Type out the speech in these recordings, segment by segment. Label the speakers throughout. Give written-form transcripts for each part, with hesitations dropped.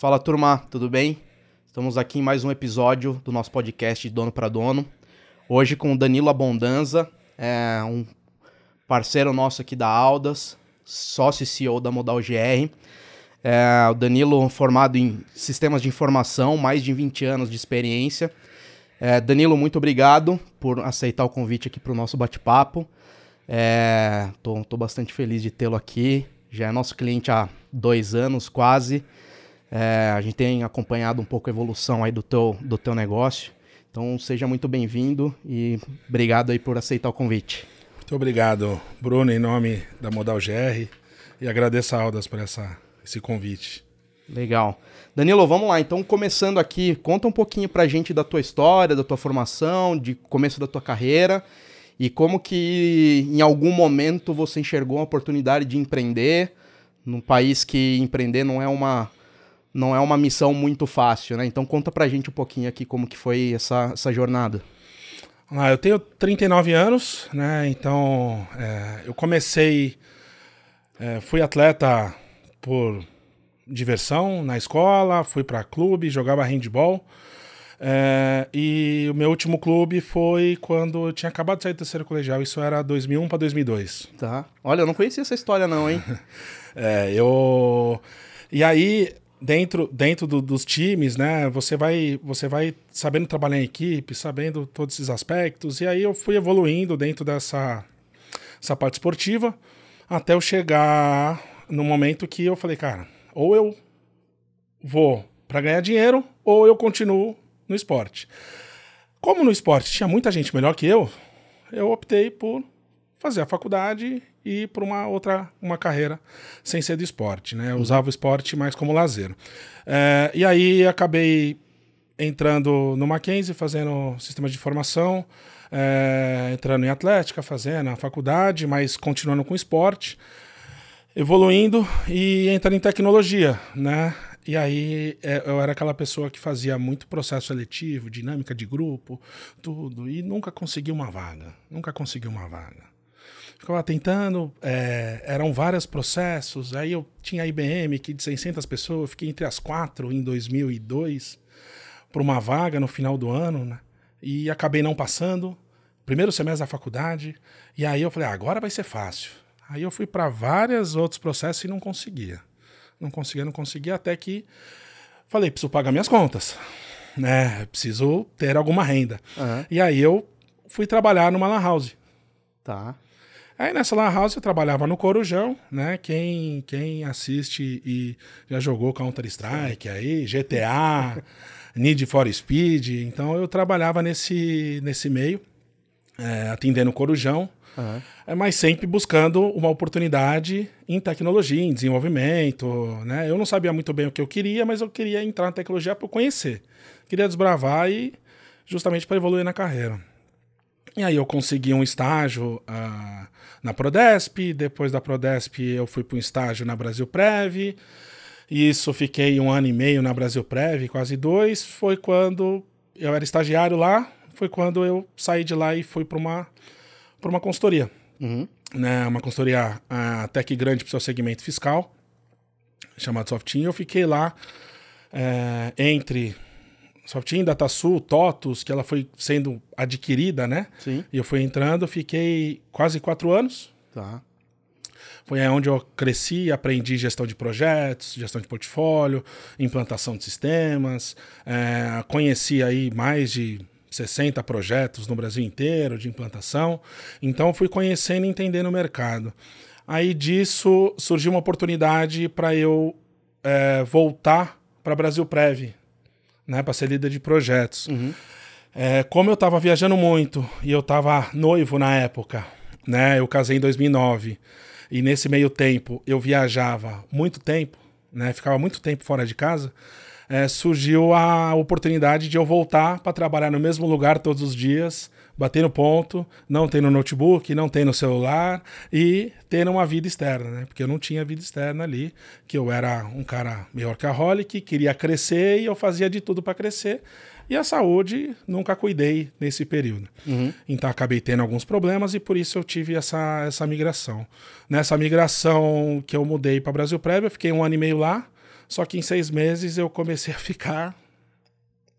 Speaker 1: Fala, turma, tudo bem? Estamos aqui em mais um episódio do nosso podcast de Dono para Dono. Hoje com o Danilo Abondanza, um parceiro nosso aqui da Aldas, sócio e CEO da Modal GR. O Danilo formado em sistemas de informação, mais de 20 anos de experiência. Danilo, muito obrigado por aceitar o convite aqui para o nosso bate-papo. Tô bastante feliz de tê-lo aqui. Já é nosso cliente há 2 anos quase. A gente tem acompanhado um pouco a evolução aí do teu negócio. Então seja muito bem-vindo e obrigado aí por aceitar o convite.
Speaker 2: Muito obrigado, Bruno, em nome da Modal GR, e agradeço a Aldas por esse convite.
Speaker 1: Legal. Danilo, vamos lá. Então, começando aqui, conta um pouquinho pra gente da tua história, da tua formação, de começo da tua carreira e como que em algum momento você enxergou a oportunidade de empreender num país que empreender não é uma missão muito fácil, né? Então conta pra gente um pouquinho aqui como que foi essa jornada.
Speaker 2: Eu tenho 39 anos, né? Então eu comecei, fui atleta por diversão na escola, fui para clube, jogava handball. E o meu último clube foi quando eu tinha acabado de sair do terceiro colegial, isso era 2001 para 2002.
Speaker 1: Tá. Olha, eu não conhecia essa história não, hein?
Speaker 2: E aí, dentro dos times, né, você vai sabendo trabalhar em equipe, sabendo todos esses aspectos, e aí eu fui evoluindo dentro dessa parte esportiva, até eu chegar no momento que eu falei, cara, ou eu vou para ganhar dinheiro, ou eu continuo no esporte. Como no esporte tinha muita gente melhor que eu optei por fazer a faculdade e ir para uma carreira sem ser do esporte, né? Eu usava o esporte mais como lazer. E aí acabei entrando no Mackenzie, fazendo sistemas de informação, entrando em atlética, fazendo a faculdade, mas continuando com esporte, evoluindo e entrando em tecnologia, né? E aí eu era aquela pessoa que fazia muito processo seletivo, dinâmica de grupo, tudo, e nunca consegui uma vaga. Ficava tentando, eram vários processos, aí eu tinha a IBM que de 600 pessoas, fiquei entre as 4 em 2002 para uma vaga no final do ano, né? E acabei não passando, primeiro semestre da faculdade, e aí eu falei, agora vai ser fácil. Aí eu fui para vários outros processos e não conseguia, até que falei, preciso pagar minhas contas, né? Preciso ter alguma renda.
Speaker 1: Uhum.
Speaker 2: E aí eu fui trabalhar numa lan house.
Speaker 1: Tá.
Speaker 2: Aí nessa lan house eu trabalhava no Corujão, né? Quem assiste e já jogou Counter-Strike aí, GTA, Need for Speed. Então eu trabalhava nesse meio, atendendo o Corujão, mas sempre buscando uma oportunidade em tecnologia, em desenvolvimento, né? Eu não sabia muito bem o que eu queria, mas eu queria entrar na tecnologia para conhecer. Queria desbravar e justamente para evoluir na carreira. E aí eu consegui um estágio na Prodesp, depois da Prodesp eu fui para um estágio na Brasilprev, e isso fiquei 1 ano e meio na Brasilprev, quase 2, foi quando eu era estagiário lá, foi quando eu saí de lá e fui para uma consultoria, né, uma consultoria até que grande para o seu segmento fiscal, chamada Softin. Eu fiquei lá entre Softin, DataSul, TOTUS, que ela foi sendo adquirida, né?
Speaker 1: Sim.
Speaker 2: E eu fui entrando, fiquei quase 4 anos.
Speaker 1: Tá.
Speaker 2: Foi aí onde eu cresci, aprendi gestão de projetos, gestão de portfólio, implantação de sistemas, conheci aí mais de 60 projetos no Brasil inteiro de implantação. Então fui conhecendo e entendendo o mercado. Aí disso surgiu uma oportunidade para eu voltar para a Brasilprev, né, para ser líder de projetos. Como eu estava viajando muito e eu estava noivo na época, né, eu casei em 2009, e nesse meio tempo eu viajava muito tempo, né, ficava muito tempo fora de casa, surgiu a oportunidade de eu voltar para trabalhar no mesmo lugar todos os dias, bater no ponto, não ter no notebook, não ter no celular e ter uma vida externa, né? Porque eu não tinha vida externa ali, que eu era um cara meio workaholic, queria crescer e eu fazia de tudo para crescer. E a saúde nunca cuidei nesse período. Então acabei tendo alguns problemas e por isso eu tive essa migração. Nessa migração que eu mudei para Brasilprev, eu fiquei 1 ano e meio lá, Só que em 6 meses eu comecei a ficar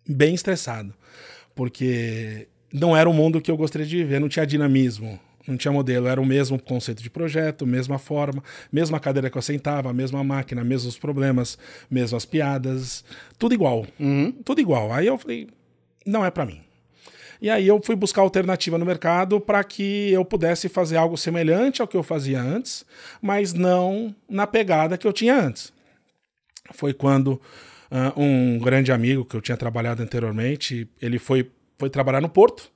Speaker 2: bem estressado, porque não era o mundo que eu gostaria de viver, não tinha dinamismo, não tinha modelo, era o mesmo conceito de projeto, mesma forma, mesma cadeira que eu sentava, mesma máquina, mesmos problemas, mesmas piadas, tudo igual, tudo igual. Aí eu falei, não é pra mim. E aí eu fui buscar alternativa no mercado para que eu pudesse fazer algo semelhante ao que eu fazia antes, mas não na pegada que eu tinha antes. Foi quando um grande amigo que eu tinha trabalhado anteriormente, ele foi trabalhar no Porto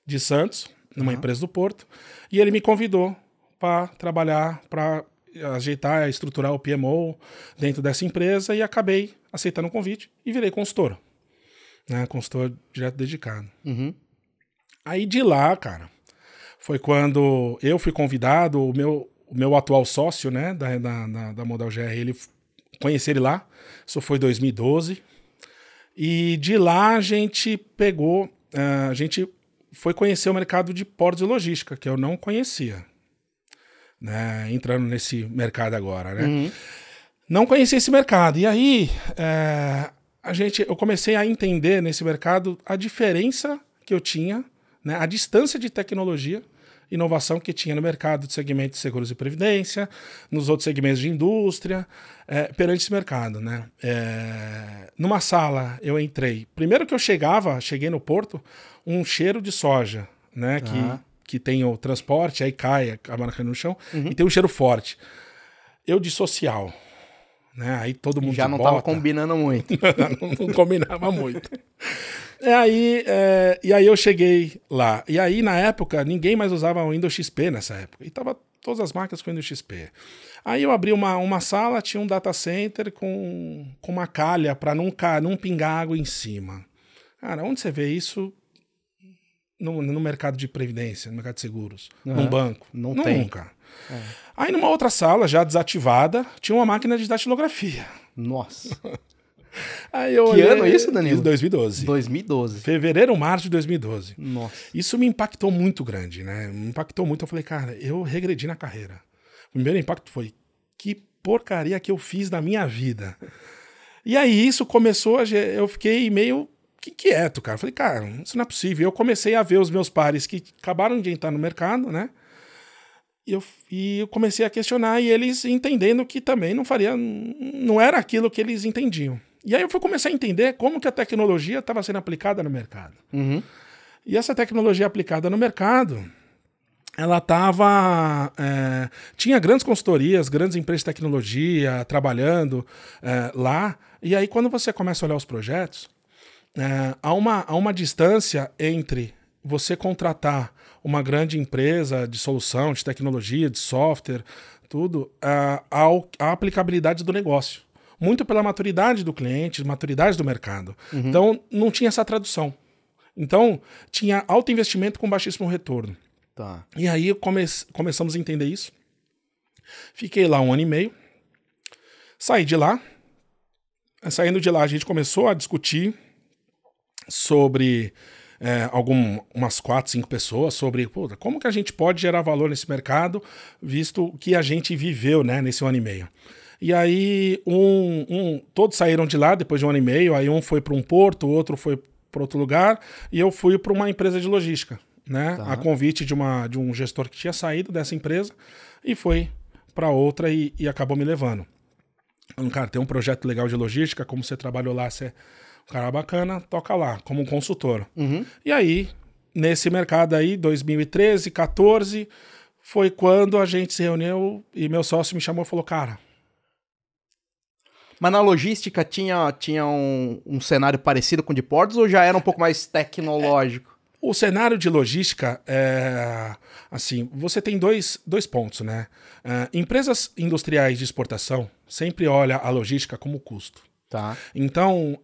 Speaker 2: de Santos, numa empresa do Porto, e ele me convidou para trabalhar, para ajeitar, estruturar o PMO dentro dessa empresa, e acabei aceitando o convite e virei consultor, né? Consultor direto dedicado. Aí de lá, cara, foi quando eu fui convidado, o meu atual sócio, né, da Modal GR, conheci ele lá, isso foi 2012, e de lá a gente a gente foi conhecer o mercado de portos e logística, que eu não conhecia, né, entrando nesse mercado agora, né. Não conhecia esse mercado, e aí eu comecei a entender nesse mercado a diferença que eu tinha, né, a distância de tecnologia, inovação que tinha no mercado de segmento de seguros e previdência, nos outros segmentos de indústria, perante esse mercado, né. Numa sala eu entrei, primeiro que eu cheguei no Porto, um cheiro de soja, né, que tem o transporte, aí cai, acaba caindo no chão, e tem um cheiro forte. Eu de social, né, aí todo mundo
Speaker 1: já não estava combinando muito.
Speaker 2: Não combinava muito. E aí eu cheguei lá. E aí, na época, ninguém mais usava o Windows XP nessa época. E tava todas as máquinas com Windows XP. Aí eu abri uma sala, tinha um data center com uma calha para não pingar água em cima. Cara, onde você vê isso no mercado de previdência, no mercado de seguros? Num banco?
Speaker 1: Não tem.
Speaker 2: Nunca. Aí numa outra sala, já desativada, tinha uma máquina de datilografia.
Speaker 1: Nossa.
Speaker 2: Aí eu
Speaker 1: que ano isso, Danilo?
Speaker 2: 2012.
Speaker 1: 2012.
Speaker 2: Fevereiro, março de 2012.
Speaker 1: Nossa.
Speaker 2: Isso me impactou muito grande, né? Me impactou muito. Eu falei, cara, eu regredi na carreira. O primeiro impacto foi, que porcaria que eu fiz na minha vida. E aí isso começou, eu fiquei meio quieto, cara. Eu falei, cara, isso não é possível. Eu comecei a ver os meus pares que acabaram de entrar no mercado, né? E eu comecei a questionar, e eles entendendo que também não era aquilo que eles entendiam. E aí eu fui começar a entender como que a tecnologia estava sendo aplicada no mercado. E essa tecnologia aplicada no mercado, ela tinha grandes consultorias, grandes empresas de tecnologia trabalhando lá. E aí quando você começa a olhar os projetos, há uma distância entre você contratar uma grande empresa de solução, de tecnologia, de software, tudo, a aplicabilidade do negócio. Muito pela maturidade do cliente, maturidade do mercado. Então, não tinha essa tradução. Então, tinha alto investimento com baixíssimo retorno.
Speaker 1: Tá.
Speaker 2: E aí começamos a entender isso. Fiquei lá 1 ano e meio. Saí de lá. Saindo de lá, a gente começou a discutir sobre umas 4, 5 pessoas, sobre como que a gente pode gerar valor nesse mercado, visto o que a gente viveu, né, nesse 1 ano e meio. E aí todos saíram de lá depois de 1 ano e meio, aí um foi para um porto, o outro foi para outro lugar, e eu fui para uma empresa de logística, né, a convite de um gestor que tinha saído dessa empresa, e foi para outra e acabou me levando. Cara, tem um projeto legal de logística, como você trabalhou lá, você é um cara bacana, toca lá, como um consultor. E aí, nesse mercado aí, 2013, 14, foi quando a gente se reuniu e meu sócio me chamou e falou, cara...
Speaker 1: Mas na logística tinha um cenário parecido com o de portos ou já era um pouco mais tecnológico?
Speaker 2: O cenário de logística assim, você tem dois pontos, né? Empresas industriais de exportação sempre olham a logística como custo.
Speaker 1: Tá.
Speaker 2: Então,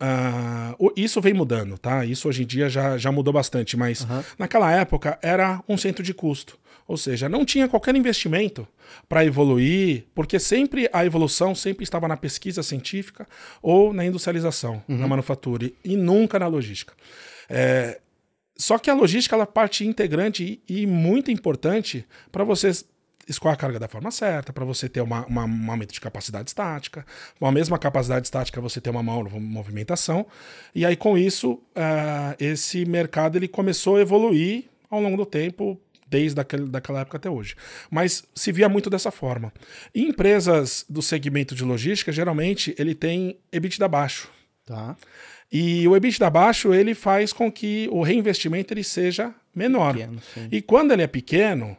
Speaker 2: isso vem mudando, tá? Isso hoje em dia já mudou bastante, mas naquela época era um centro de custo. Ou seja, não tinha qualquer investimento para evoluir, porque sempre a evolução sempre estava na pesquisa científica ou na industrialização, na manufatura, e nunca na logística. Só que a logística ela é parte integrante e muito importante para você escoar a carga da forma certa, para você ter um aumento de capacidade estática, com a mesma capacidade estática você ter uma maior movimentação, e aí com isso esse mercado ele começou a evoluir ao longo do tempo, desde daquela época até hoje. Mas se via muito dessa forma. E empresas do segmento de logística, geralmente, ele tem EBITDA baixo.
Speaker 1: Tá.
Speaker 2: E o EBITDA baixo, ele faz com que o reinvestimento ele seja menor.
Speaker 1: Pequeno, sim.
Speaker 2: E quando ele é pequeno,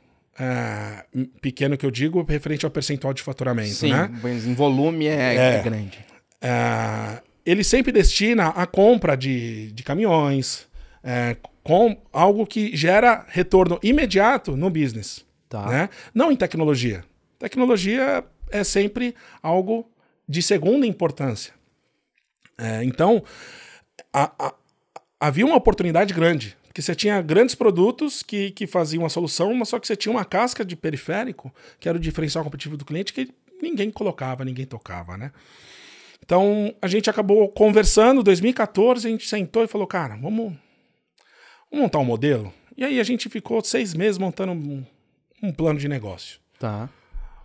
Speaker 2: pequeno que eu digo, referente ao percentual de faturamento,
Speaker 1: sim,
Speaker 2: né?
Speaker 1: Mas em volume é grande.
Speaker 2: Ele sempre destina a compra de caminhões, com algo que gera retorno imediato no business.
Speaker 1: Tá.
Speaker 2: Né? Não em tecnologia. Tecnologia é sempre algo de segunda importância. Então, havia uma oportunidade grande, porque você tinha grandes produtos que faziam a solução, mas só que você tinha uma casca de periférico, que era o diferencial competitivo do cliente, que ninguém colocava, ninguém tocava, né? Então, a gente acabou conversando, em 2014, a gente sentou e falou, cara, vamos montar um modelo? E aí a gente ficou 6 meses montando um plano de negócio.
Speaker 1: Tá.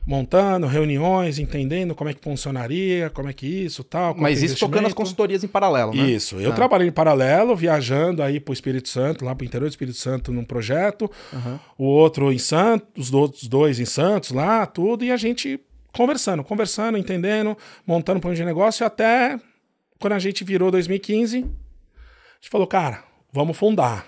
Speaker 2: Montando reuniões, entendendo como é que funcionaria, como é que isso, tal.
Speaker 1: Mas isso tocando as consultorias em paralelo, né?
Speaker 2: Isso. Eu trabalhei em paralelo, viajando aí pro Espírito Santo, lá pro interior do Espírito Santo, num projeto. Uhum. O outro em Santos, os outros 2 em Santos, lá, tudo. E a gente conversando, entendendo, montando um plano de negócio, até quando a gente virou 2015, a gente falou, cara, vamos fundar,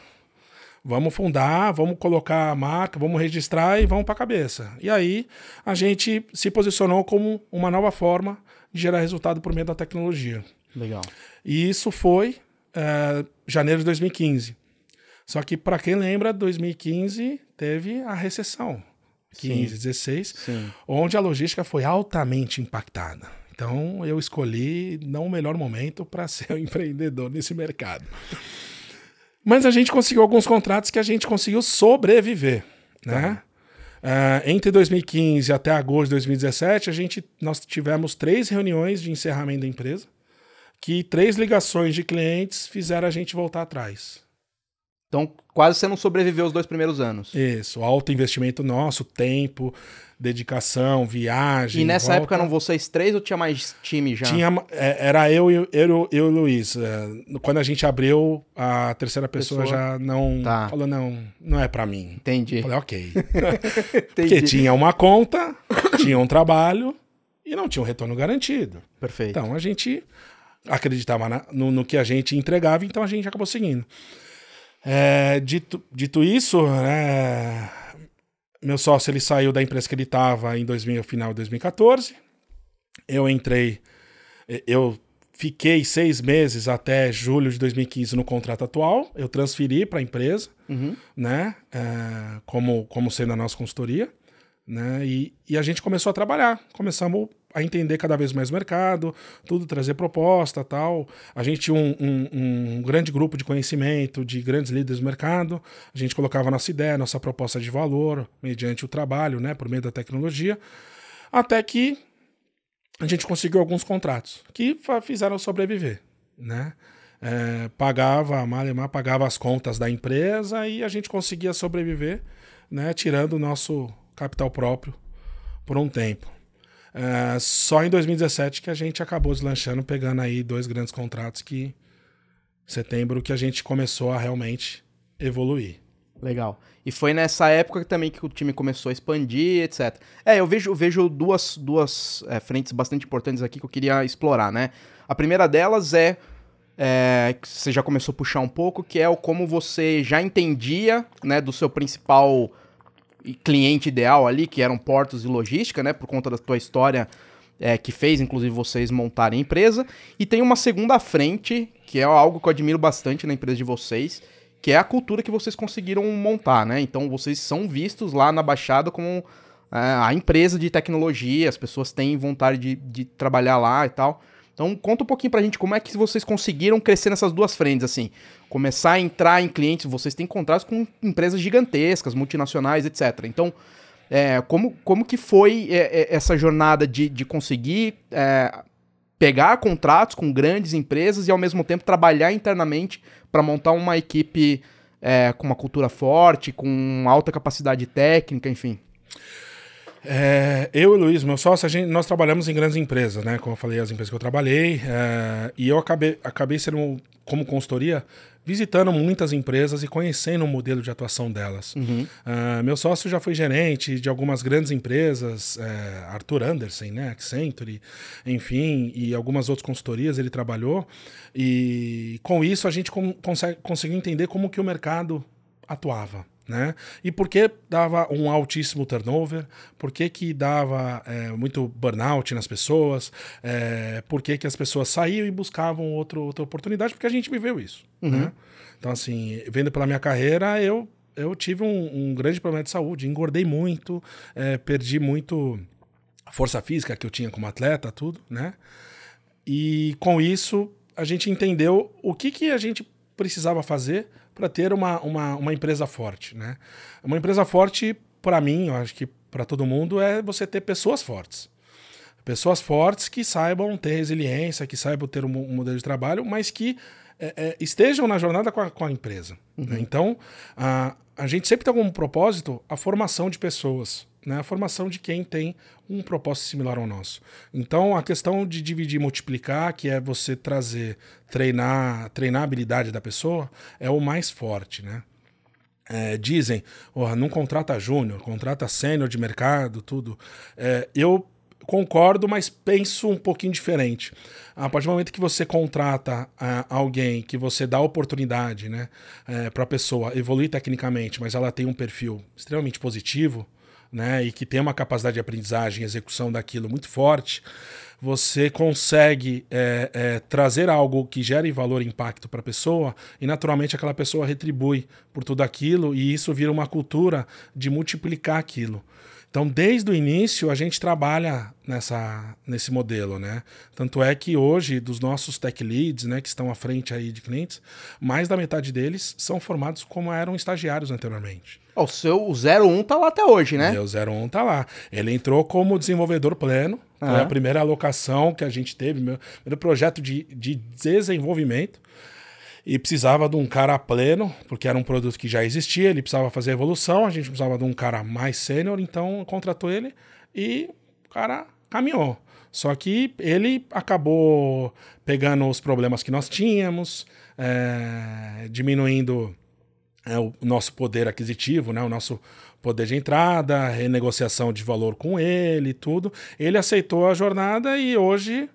Speaker 2: vamos colocar a marca, vamos registrar e vamos para a cabeça. E aí a gente se posicionou como uma nova forma de gerar resultado por meio da tecnologia.
Speaker 1: Legal.
Speaker 2: E isso foi janeiro de 2015. Só que, para quem lembra, 2015 teve a recessão. 15, 16, sim. Onde a logística foi altamente impactada. Então, eu escolhi não o melhor momento para ser um empreendedor nesse mercado. Mas a gente conseguiu alguns contratos que a gente conseguiu sobreviver, né? Entre 2015 até agosto de 2017, nós tivemos 3 reuniões de encerramento da empresa, que 3 ligações de clientes fizeram a gente voltar atrás.
Speaker 1: Então, quase você não sobreviveu os 2 primeiros anos.
Speaker 2: Isso, alto investimento nosso, tempo, dedicação, viagem.
Speaker 1: E nessa época eram vocês 3 ou tinha mais time já?
Speaker 2: Era eu e o Luiz. Quando a gente abriu, a terceira pessoa já não falou, não é pra mim.
Speaker 1: Entendi.
Speaker 2: Falei, ok. Porque tinha uma conta, tinha um trabalho e não tinha um retorno garantido.
Speaker 1: Perfeito.
Speaker 2: Então a gente acreditava no que a gente entregava, então a gente acabou seguindo. Dito isso, meu sócio ele saiu da empresa que ele estava final de 2014. Eu fiquei 6 meses até julho de 2015 no contrato atual. Eu transferi para a empresa, né, como sendo a nossa consultoria, né, e a gente começou a trabalhar. Começamos a entender cada vez mais o mercado, trazer proposta, tal. A gente tinha um grande grupo de conhecimento, de grandes líderes do mercado. A gente colocava nossa ideia, nossa proposta de valor, mediante o trabalho, né, por meio da tecnologia, até que a gente conseguiu alguns contratos que fizeram sobreviver, né? A Malemar pagava as contas da empresa e a gente conseguia sobreviver, né, tirando o nosso capital próprio por um tempo. Só em 2017 que a gente acabou deslanchando, pegando aí 2 grandes contratos que em setembro que a gente começou a realmente evoluir.
Speaker 1: Legal. E foi nessa época também que o time começou a expandir, etc. Eu vejo duas frentes bastante importantes aqui que eu queria explorar, né? A primeira delas que você já começou a puxar um pouco, que é como você já entendia, né, do seu principal cliente ideal ali, que eram portos e logística, né, por conta da tua história, que fez, inclusive, vocês montarem a empresa. E tem uma segunda frente, que é algo que eu admiro bastante na empresa de vocês, que é a cultura que vocês conseguiram montar, né? Então, vocês são vistos lá na Baixada como a empresa de tecnologia, as pessoas têm vontade de trabalhar lá e tal. Então, conta um pouquinho pra gente como é que vocês conseguiram crescer nessas 2 frentes, assim. Começar a entrar em clientes, vocês têm contratos com empresas gigantescas, multinacionais, etc. Então, como que foi essa jornada de conseguir pegar contratos com grandes empresas e, ao mesmo tempo, trabalhar internamente para montar uma equipe com uma cultura forte, com alta capacidade técnica, enfim?
Speaker 2: Eu e o Luiz, meu sócio, nós trabalhamos em grandes empresas, né? Como eu falei, as empresas que eu trabalhei. E eu acabei sendo, como consultoria, visitando muitas empresas e conhecendo o modelo de atuação delas. Meu sócio já foi gerente de algumas grandes empresas, Arthur Andersen, né? Accenture, enfim, e algumas outras consultorias ele trabalhou. E com isso a gente conseguiu entender como que o mercado atuava. Né? E por que dava um altíssimo turnover, por que dava muito burnout nas pessoas, por que as pessoas saíam e buscavam outra oportunidade, porque a gente viveu isso. Né? Então, assim, vendo pela minha carreira, eu tive um grande problema de saúde, engordei muito, perdi muito a força física que eu tinha como atleta, tudo, né? E com isso, a gente entendeu o que a gente precisava fazer para ter uma empresa forte, né? Uma empresa forte, para mim, eu acho que para todo mundo, é você ter pessoas fortes. Pessoas fortes que saibam ter resiliência, que saibam ter um modelo de trabalho, mas que estejam na jornada com a empresa. Né? Então, a gente sempre tem como propósito a formação de pessoas, né? A formação de quem tem um propósito similar ao nosso. Então, a questão de dividir e multiplicar, que é você treinar a habilidade da pessoa, é o mais forte, né? Dizem, não contrata júnior, contrata sênior de mercado, tudo. Eu concordo, mas penso um pouquinho diferente. A partir do momento que você contrata alguém, que você dá oportunidade, né, para a pessoa evoluir tecnicamente, mas ela tem um perfil extremamente positivo, né, e que tem uma capacidade de aprendizagem e execução daquilo muito forte, você consegue trazer algo que gere valor e impacto para a pessoa e naturalmente aquela pessoa retribui por tudo aquilo e isso vira uma cultura de multiplicar aquilo. Então, desde o início, a gente trabalha nesse modelo, né? Tanto é que hoje, dos nossos tech leads, né, que estão à frente aí de clientes, mais da metade deles são formados como eram estagiários anteriormente.
Speaker 1: O seu 01 tá lá até hoje, né?
Speaker 2: Meu 01 tá lá. Ele entrou como desenvolvedor pleno, foi a primeira alocação que a gente teve, meu projeto de desenvolvimento. E precisava de um cara pleno, porque era um produto que já existia, ele precisava fazer a evolução, a gente precisava de um cara mais sênior, então contratou ele e o cara caminhou. Só que ele acabou pegando os problemas que nós tínhamos, diminuindo o nosso poder aquisitivo, né, o nosso poder de entrada, renegociação de valor com ele, tudo. Ele aceitou a jornada e hoje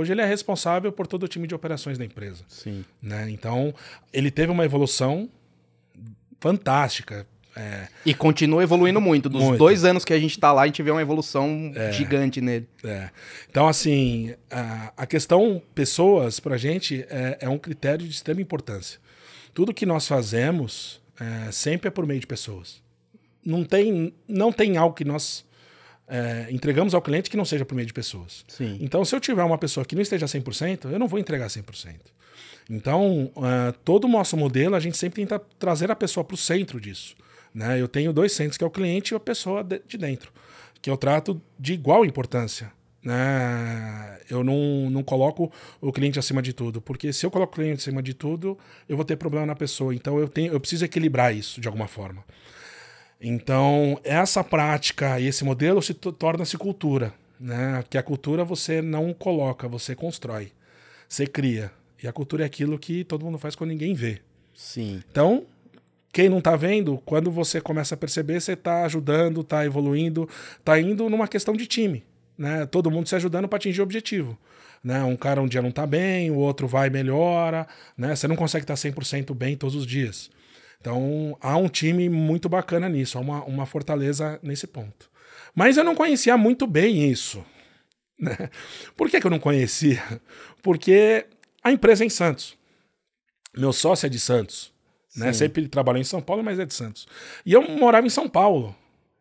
Speaker 2: ele é responsável por todo o time de operações da empresa.
Speaker 1: Sim.
Speaker 2: Né? Então, ele teve uma evolução fantástica.
Speaker 1: E continua evoluindo muito. Dos 2 anos que a gente está lá, a gente vê uma evolução gigante nele.
Speaker 2: Então, assim, a questão pessoas, pra gente, é um critério de extrema importância. Tudo que nós fazemos sempre é por meio de pessoas. Não tem algo que nós entregamos ao cliente que não seja por meio de pessoas.
Speaker 1: Sim.
Speaker 2: Então, se eu tiver uma pessoa que não esteja 100%, eu não vou entregar 100%. Então, todo o nosso modelo, a gente sempre tenta trazer a pessoa para o centro disso. Né? Eu tenho 2 centros, que é o cliente e a pessoa de dentro, que eu trato de igual importância. Né? Eu não coloco o cliente acima de tudo, porque se eu coloco o cliente acima de tudo, eu vou ter problema na pessoa. Então, eu preciso equilibrar isso de alguma forma. Então, essa prática e esse modelo torna-se cultura, né? Que a cultura você não coloca, você constrói, você cria. E a cultura é aquilo que todo mundo faz quando ninguém vê.
Speaker 1: Sim.
Speaker 2: Então, quem não está vendo, quando você começa a perceber, você está ajudando, está evoluindo, está indo numa questão de time, né? Todo mundo se ajudando para atingir o objetivo. Né? Um cara um dia não está bem, o outro vai e melhora, né? Você não consegue estar 100% bem todos os dias. Então, há um time muito bacana nisso, há uma fortaleza nesse ponto. Mas eu não conhecia muito bem isso. Né? Por que eu não conhecia? Porque a empresa é em Santos. Meu sócio é de Santos. Né? Sempre trabalhou em São Paulo, mas é de Santos. E eu morava em São Paulo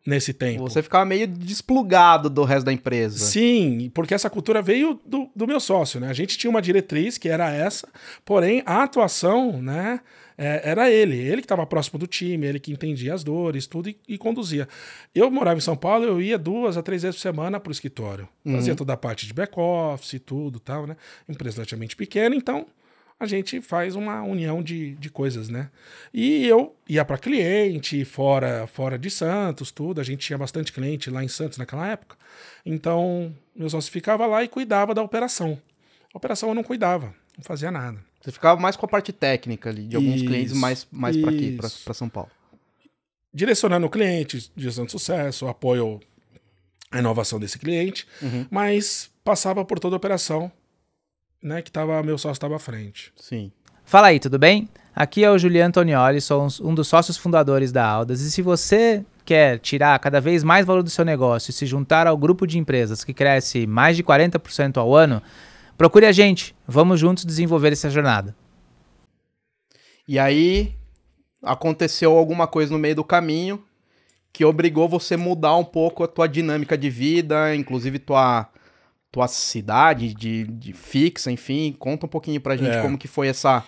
Speaker 2: nesse tempo.
Speaker 1: Você ficava meio desplugado do resto da empresa.
Speaker 2: Sim, porque essa cultura veio do meu sócio. Né? A gente tinha uma diretriz que era essa, porém a atuação, né, era ele que estava próximo do time, ele que entendia as dores, tudo e conduzia. Eu morava em São Paulo, eu ia 2 a 3 vezes por semana para o escritório. Fazia toda a parte de back-office e tudo, tal, né? Empresa relativamente pequena, então a gente faz uma união de coisas, né? E eu ia para cliente, fora de Santos, tudo. A gente tinha bastante cliente lá em Santos naquela época. Então, meu sócio ficava lá e cuidava da operação. A operação eu não cuidava, não fazia nada.
Speaker 1: Você ficava mais com a parte técnica ali, de alguns clientes mais para aqui, para São Paulo.
Speaker 2: Direcionando o cliente, gestão de sucesso, apoio à inovação desse cliente, mas passava por toda a operação, né, que meu sócio estava à frente.
Speaker 1: Sim.
Speaker 3: Fala aí, tudo bem? Aqui é o Juliano Antonioli, sou um dos sócios fundadores da Audas, e se você quer tirar cada vez mais valor do seu negócio e se juntar ao grupo de empresas que cresce mais de 40% ao ano, procure a gente, vamos juntos desenvolver essa jornada.
Speaker 1: E aí, aconteceu alguma coisa no meio do caminho que obrigou você a mudar um pouco a tua dinâmica de vida, inclusive tua cidade de fixa, enfim. Conta um pouquinho pra gente como que foi essa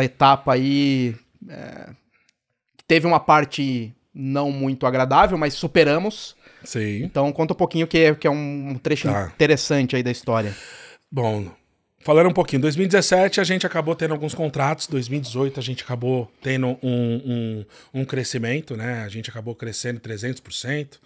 Speaker 1: etapa aí. Teve uma parte não muito agradável, mas superamos.
Speaker 2: Sim.
Speaker 1: Então conta um pouquinho que é um trecho interessante aí da história.
Speaker 2: Bom, falando um pouquinho, 2017 a gente acabou tendo alguns contratos, 2018 a gente acabou tendo um crescimento, né? A gente acabou crescendo 300%.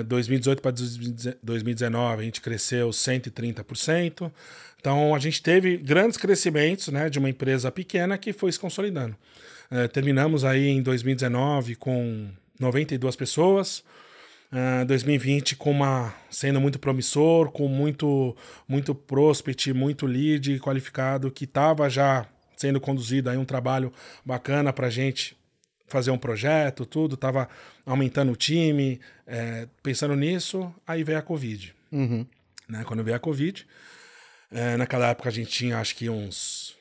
Speaker 2: 2018 para 2019 a gente cresceu 130%. Então a gente teve grandes crescimentos, né, de uma empresa pequena que foi se consolidando. Terminamos aí em 2019 com 92 pessoas. 2020 sendo muito promissor, com muito prospect, muito lead qualificado, que estava já sendo conduzido aí um trabalho bacana para a gente fazer um projeto, tudo, estava aumentando o time, pensando nisso, aí veio a Covid. Né? Quando veio a Covid, naquela época a gente tinha acho que uns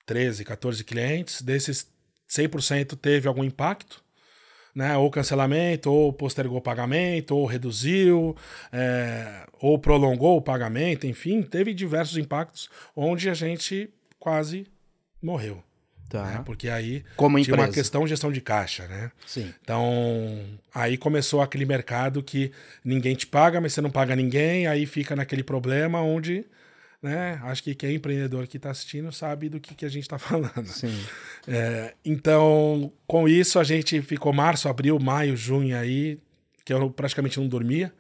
Speaker 2: 13, 14 clientes, desses 100% teve algum impacto, né? Ou cancelamento, ou postergou o pagamento, ou reduziu, ou prolongou o pagamento, enfim, teve diversos impactos onde a gente quase morreu.
Speaker 1: Tá.
Speaker 2: Né? Porque aí
Speaker 1: Como
Speaker 2: tinha
Speaker 1: empresa.
Speaker 2: uma questão de gestão de caixa, né?
Speaker 1: Sim.
Speaker 2: Então, aí começou aquele mercado que ninguém te paga, mas você não paga ninguém, aí fica naquele problema onde, né? Acho que quem é empreendedor que está assistindo sabe do que a gente está falando.
Speaker 1: Sim.
Speaker 2: Então, com isso, a gente ficou março, abril, maio, junho aí, que eu praticamente não dormia,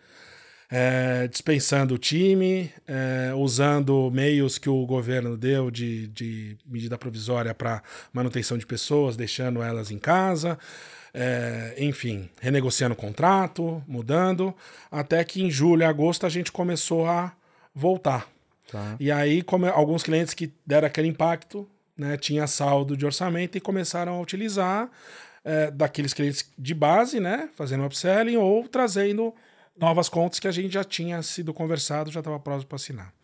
Speaker 2: dispensando o time, usando meios que o governo deu de medida provisória para manutenção de pessoas, deixando elas em casa, enfim, renegociando o contrato, mudando, até que em julho e agosto a gente começou a voltar.
Speaker 1: Tá.
Speaker 2: E aí, alguns clientes que deram aquele impacto, né, tinha saldo de orçamento e começaram a utilizar daqueles clientes de base, né, fazendo upselling ou trazendo novas contas que a gente já tinha sido conversado, já estava próximo para assinar.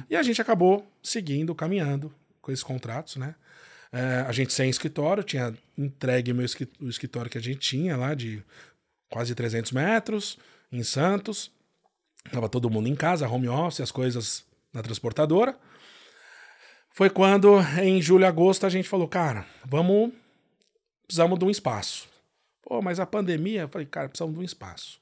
Speaker 2: E a gente acabou seguindo, caminhando com esses contratos, né? A gente sem escritório, tinha entregue o escritório que a gente tinha lá de quase 300 metros, em Santos. Estava todo mundo em casa, home office, as coisas na transportadora. Foi quando, em julho e agosto, a gente falou, cara, precisamos de um espaço. Pô, mas a pandemia, eu falei, cara, precisamos de um espaço.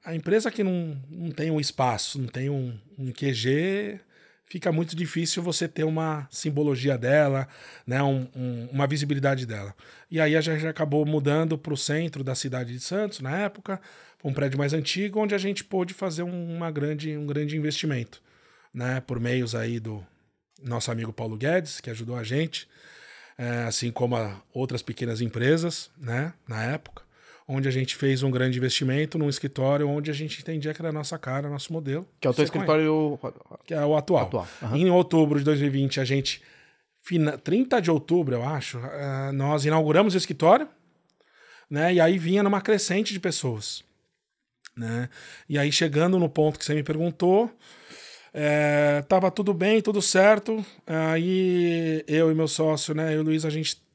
Speaker 2: A empresa que não tem um espaço, não tem um QG, fica muito difícil você ter uma simbologia dela, né, uma visibilidade dela. E aí a gente acabou mudando para o centro da cidade de Santos, na época, um prédio mais antigo, onde a gente pôde fazer um grande investimento, né, por meios aí do nosso amigo Paulo Guedes, que ajudou a gente, assim como outras pequenas empresas, né, na época, onde a gente fez um grande investimento num escritório onde a gente entendia que era a nossa cara, nosso modelo.
Speaker 1: Que é o teu escritório...
Speaker 2: Que é o atual. Em outubro de 2020, a gente, 30 de outubro, eu acho, nós inauguramos o escritório, né, e aí vinha numa crescente de pessoas. Né? E aí, chegando no ponto que você me perguntou, tava tudo bem, tudo certo. Aí eu e meu sócio, né, eu e o Luiz,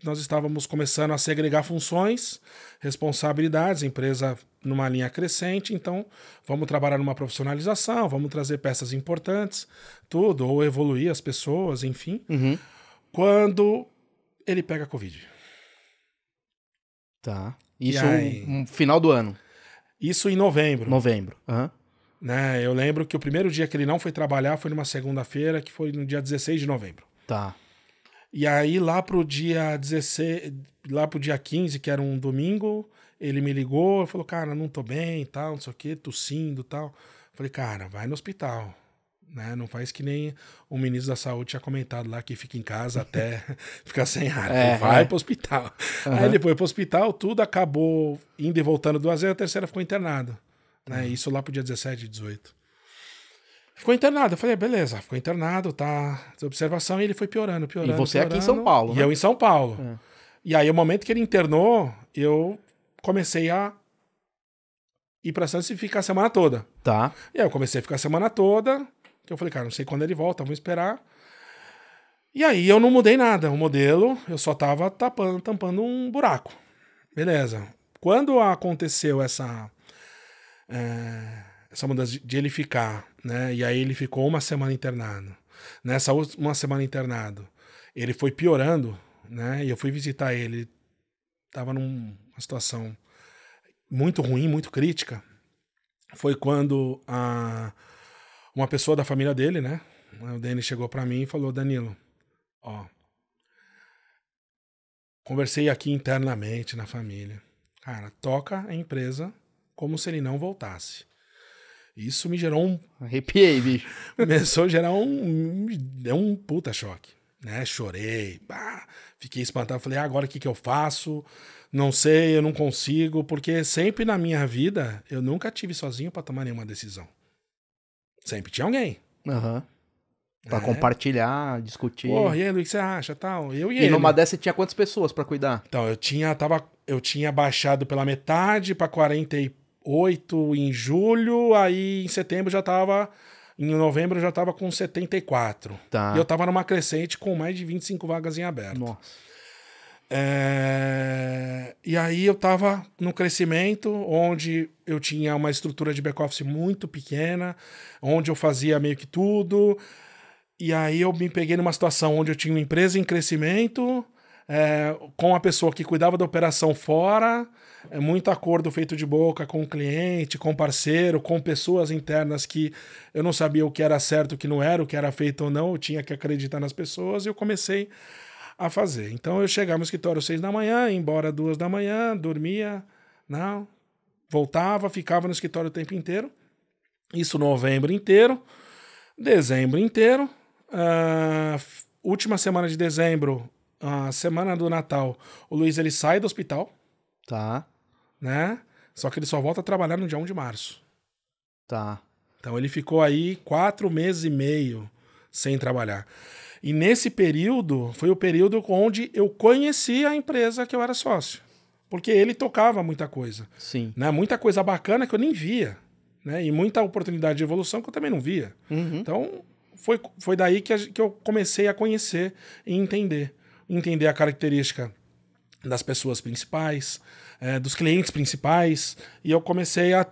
Speaker 2: nós estávamos começando a segregar funções, responsabilidades, empresa numa linha crescente, então vamos trabalhar numa profissionalização, vamos trazer peças importantes, tudo, ou evoluir as pessoas, enfim. Quando ele pega a Covid.
Speaker 1: Tá. Isso no final do ano.
Speaker 2: Isso em novembro. Né, eu lembro que o primeiro dia que ele não foi trabalhar foi numa segunda-feira, que foi no dia 16 de novembro.
Speaker 1: Tá.
Speaker 2: E aí, lá pro dia 16, lá pro dia 15, que era um domingo, ele me ligou, falou, cara, não tô bem e tal, não sei o quê, tossindo e tal. Falei, cara, vai no hospital, né? Não faz que nem o ministro da Saúde tinha comentado lá, que fica em casa até ficar sem ar. Falei, vai pro hospital. Aí ele foi pro hospital, tudo acabou indo e voltando 2 vezes, a terceira ficou internado. Né? Isso lá pro dia 17, 18. Ficou internado. Eu falei, beleza, ficou internado, tá de observação, e ele foi piorando.
Speaker 1: E você aqui em São Paulo,
Speaker 2: E
Speaker 1: né?
Speaker 2: eu em São Paulo. E aí, o momento que ele internou, eu comecei a ir pra Santos e ficar a semana toda.
Speaker 1: Tá.
Speaker 2: E aí eu comecei a ficar a semana toda, que eu falei, cara, não sei quando ele volta, vamos esperar. E aí eu não mudei nada. O modelo, eu só tava tampando um buraco. Beleza. Quando aconteceu essa mudança de ele ficar, né? E aí ele ficou uma semana internado. Nessa uma semana internado, ele foi piorando, né? E eu fui visitar ele. Tava numa situação muito ruim, muito crítica. Foi quando uma pessoa da família dele, né? O Denis chegou pra mim e falou, Danilo, ó, conversei aqui internamente na família. Cara, toca a empresa como se ele não voltasse. Isso me gerou
Speaker 1: Arrepiei, bicho.
Speaker 2: Começou a gerar um puta choque, né? Chorei, fiquei espantado. Falei, agora o que eu faço? Não sei, eu não consigo. Porque sempre na minha vida, eu nunca tive sozinho pra tomar nenhuma decisão. Sempre tinha alguém.
Speaker 1: Pra compartilhar, discutir.
Speaker 2: Porra, e aí, Luiz, o que você acha? Tal? Eu e ele.
Speaker 1: E numa dessa você tinha quantas pessoas pra cuidar?
Speaker 2: Então, eu tinha baixado pela metade pra 48 em julho, aí em setembro já tava, em novembro eu já tava com 74.
Speaker 1: Tá.
Speaker 2: E eu tava numa crescente com mais de 25 vagas em aberto.
Speaker 1: Nossa.
Speaker 2: E aí eu tava no crescimento, onde eu tinha uma estrutura de back-office muito pequena, onde eu fazia meio que tudo. E aí eu me peguei numa situação onde eu tinha uma empresa em crescimento, com a pessoa que cuidava da operação fora, muito acordo feito de boca com o cliente, com o parceiro, com pessoas internas que eu não sabia o que era certo, o que não era, o que era feito ou não, eu tinha que acreditar nas pessoas e eu comecei a fazer. Então eu chegava no escritório às 6 da manhã, ia embora às 2 da manhã, dormia, não, voltava, ficava no escritório o tempo inteiro, isso novembro inteiro, dezembro inteiro, última semana de dezembro, a semana do Natal, o Luiz ele sai do hospital.
Speaker 1: Tá.
Speaker 2: Né? Só que ele só volta a trabalhar no dia 1 de março.
Speaker 1: Tá.
Speaker 2: Então ele ficou aí 4 meses e meio sem trabalhar. E nesse período, foi o período onde eu conheci a empresa que eu era sócio. Porque ele tocava muita coisa.
Speaker 1: Sim.
Speaker 2: Né? Muita coisa bacana que eu nem via. Né? E muita oportunidade de evolução que eu também não via. Então foi daí que eu comecei a conhecer e entender. Entender a característica das pessoas principais, dos clientes principais, e eu comecei a